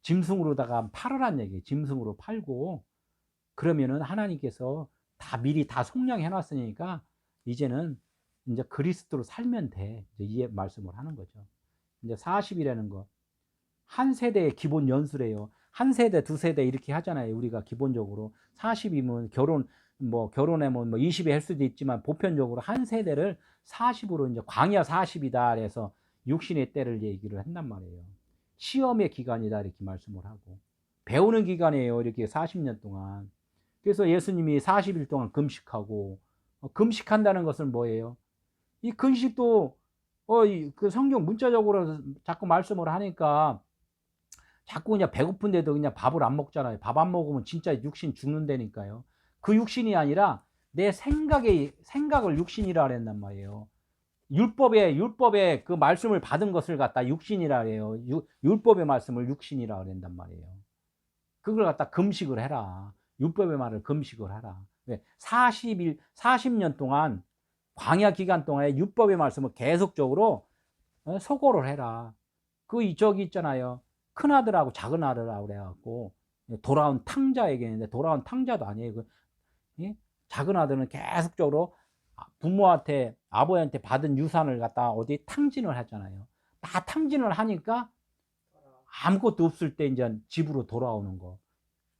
짐승으로다가 팔으란 얘기예요. 짐승으로 팔고 그러면은 하나님께서 미리 다 속량해 놨으니까 이제는 이제 그리스도로 살면 돼. 이제 이 말씀을 하는 거죠. 이제 40이라는 거. 한 세대의 기본 연수래요. 한 세대, 두 세대 이렇게 하잖아요. 우리가 기본적으로 40이면 결혼하면 뭐 20에 할 수도 있지만 보편적으로 한 세대를 40으로 이제 광야 40이다. 그래서 육신의 때를 얘기를 한단 말이에요. 시험의 기간이다 이렇게 말씀을 하고 배우는 기간이에요. 이렇게 40년 동안. 그래서 예수님이 40일 동안 금식하고 금식한다는 것은 뭐예요? 이 금식도 그 성경 문자적으로 자꾸 말씀을 하니까 자꾸 그냥 배고픈데도 그냥 밥을 안 먹잖아요. 밥 안 먹으면 진짜 육신 죽는다니까요. 그 육신이 아니라 내 생각을 육신이라 그랬단 말이에요. 율법의 그 말씀을 받은 것을 갖다 육신이라 그래요. 율법의 말씀을 육신이라 그런단 말이에요. 그걸 갖다 금식을 해라. 율법의 말을 금식을 하라. 왜? 40년 동안 광야 기간 동안에 율법의 말씀을 계속적으로 소고를 해라. 저기 있잖아요. 큰 아들하고 작은 아들하고 그래갖고 돌아온 탕자 얘기했는데 돌아온 탕자도 아니에요. 작은 아들은 계속적으로 부모한테 아버지한테 받은 유산을 갖다 어디 탕진을 하잖아요. 다 탕진을 하니까 아무것도 없을 때 이제 집으로 돌아오는 거.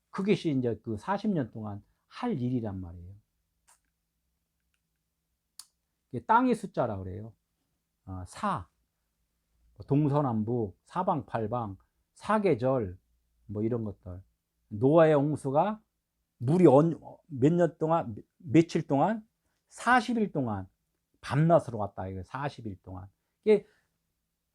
그것이 이제 그 40년 동안 할 일이란 말이에요. 땅의 숫자라 그래요. 동서남북, 사방팔방, 사계절, 뭐 이런 것들. 노아의 홍수가 물이 몇 년 동안, 며칠 동안, 40일 동안 밤낮으로 왔다. 이거 40일 동안. 이게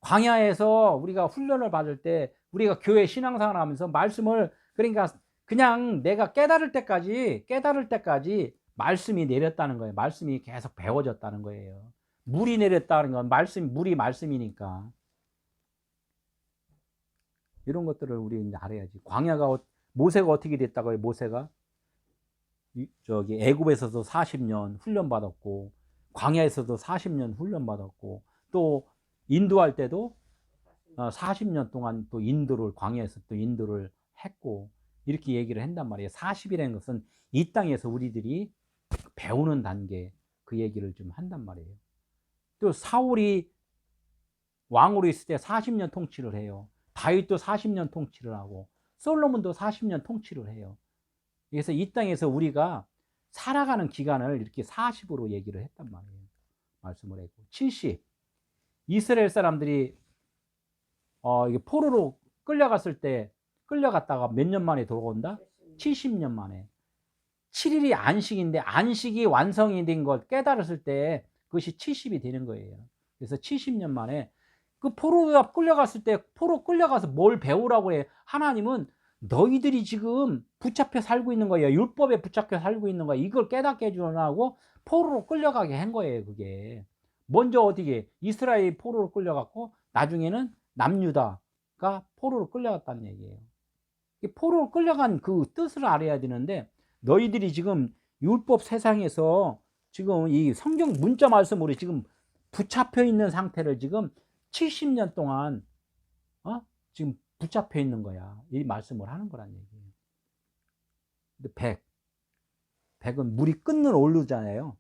광야에서 우리가 훈련을 받을 때 우리가 교회 신앙생활 하면서 말씀을 그러니까 그냥 내가 깨달을 때까지 말씀이 내렸다는 거예요. 말씀이 계속 배워졌다는 거예요. 물이 내렸다는 건 물이 말씀이니까. 이런 것들을 우리 이제 알아야지. 모세가 어떻게 됐다고요? 모세가 저기 애굽에서도 40년 훈련 받았고 광야에서도 40년 훈련 받았고 또 인도할 때도 40년 동안 또 광야에서 또 인도를 했고 이렇게 얘기를 한단 말이에요. 40이라는 것은 이 땅에서 우리들이 배우는 단계 그 얘기를 좀 한단 말이에요. 또 사울이 왕으로 있을 때 40년 통치를 해요. 다윗도 40년 통치를 하고 솔로몬도 40년 통치를 해요. 그래서 이 땅에서 우리가 살아가는 기간을 이렇게 40으로 얘기를 했단 말이에요. 말씀을 했고 70 이스라엘 사람들이 이게 포로로 끌려갔다가 몇 년 만에 돌아온다? 70년 만에. 7일이 안식인데 안식이 완성이 된 걸 깨달았을 때 그것이 70이 되는 거예요. 그래서 70년 만에 그 포로가 포로 끌려가서 뭘 배우라고 해. 하나님은 너희들이 지금 붙잡혀 살고 있는 거예요. 율법에 붙잡혀 살고 있는 거야. 이걸 깨닫게 해주려고 포로로 끌려가게 한 거예요. 그게 먼저 어디게 이스라엘이 포로로 끌려갔고 나중에는 남유다가 포로로 끌려갔다는 얘기예요. 포로로 끌려간 그 뜻을 알아야 되는데 너희들이 지금 율법 세상에서 지금 이 성경 문자 말씀으로 지금 붙잡혀 있는 상태를 지금 70년 동안 지금 붙잡혀 있는 거야. 이 말씀을 하는 거란 얘기예요. 근데 100은 물이 끓는 오르잖아요.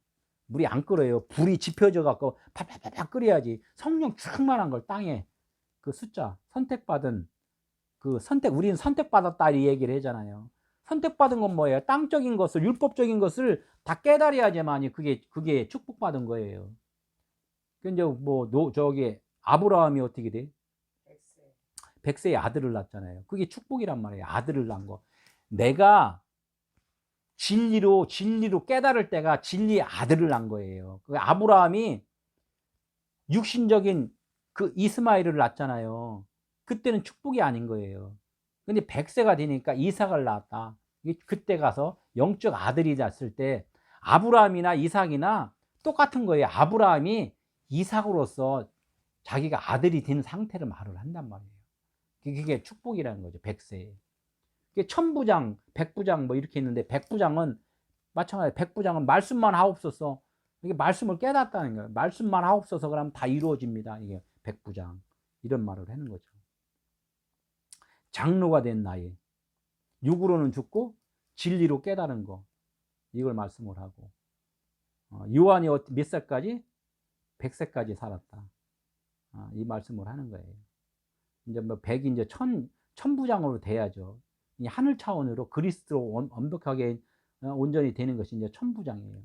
물이 안 끓어요. 불이 지펴져 갖고 팍팍팍 끓여야지. 성령 충만한 걸 땅에 그 숫자 선택받은 우리는 선택받았다 이 얘기를 하잖아요. 선택받은 건 뭐예요? 땅적인 것을 율법적인 것을 다 깨달아야지만이 그게 축복받은 거예요. 근데 저기 아브라함이 어떻게 돼? 100세의 아들을 낳잖아요. 그게 축복이란 말이에요. 아들을 낳은 거. 내가 진리로 깨달을 때가 진리의 아들을 낳은 거예요. 그 아브라함이 육신적인 그 이스마엘을 낳잖아요. 그때는 축복이 아닌 거예요. 근데 100세가 되니까 이삭을 낳았다. 그때 가서 영적 아들이 났을 때 아브라함이나 이삭이나 똑같은 거예요. 아브라함이 이삭으로서 자기가 아들이 된 상태를 말을 한단 말이에요. 그게 축복이라는 거죠. 100세. 천부장, 백부장 뭐 이렇게 있는데 백부장은 마찬가지. 백부장은 말씀만 하옵소서. 이게 말씀을 깨닫다는 거예요. 말씀만 하옵소서 그러면 다 이루어집니다. 이게 백부장. 이런 말을 하는 거죠. 장로가 된 나이. 육으로는 죽고 진리로 깨달은 거. 이걸 말씀을 하고. 요한이 몇 살까지? 100세까지 살았다. 이 말씀을 하는 거예요. 이제 뭐 100이 이제 천부장으로 돼야죠. 이 하늘 차원으로 그리스도로 완벽하게 온전히 되는 것이 이제 천부장이에요.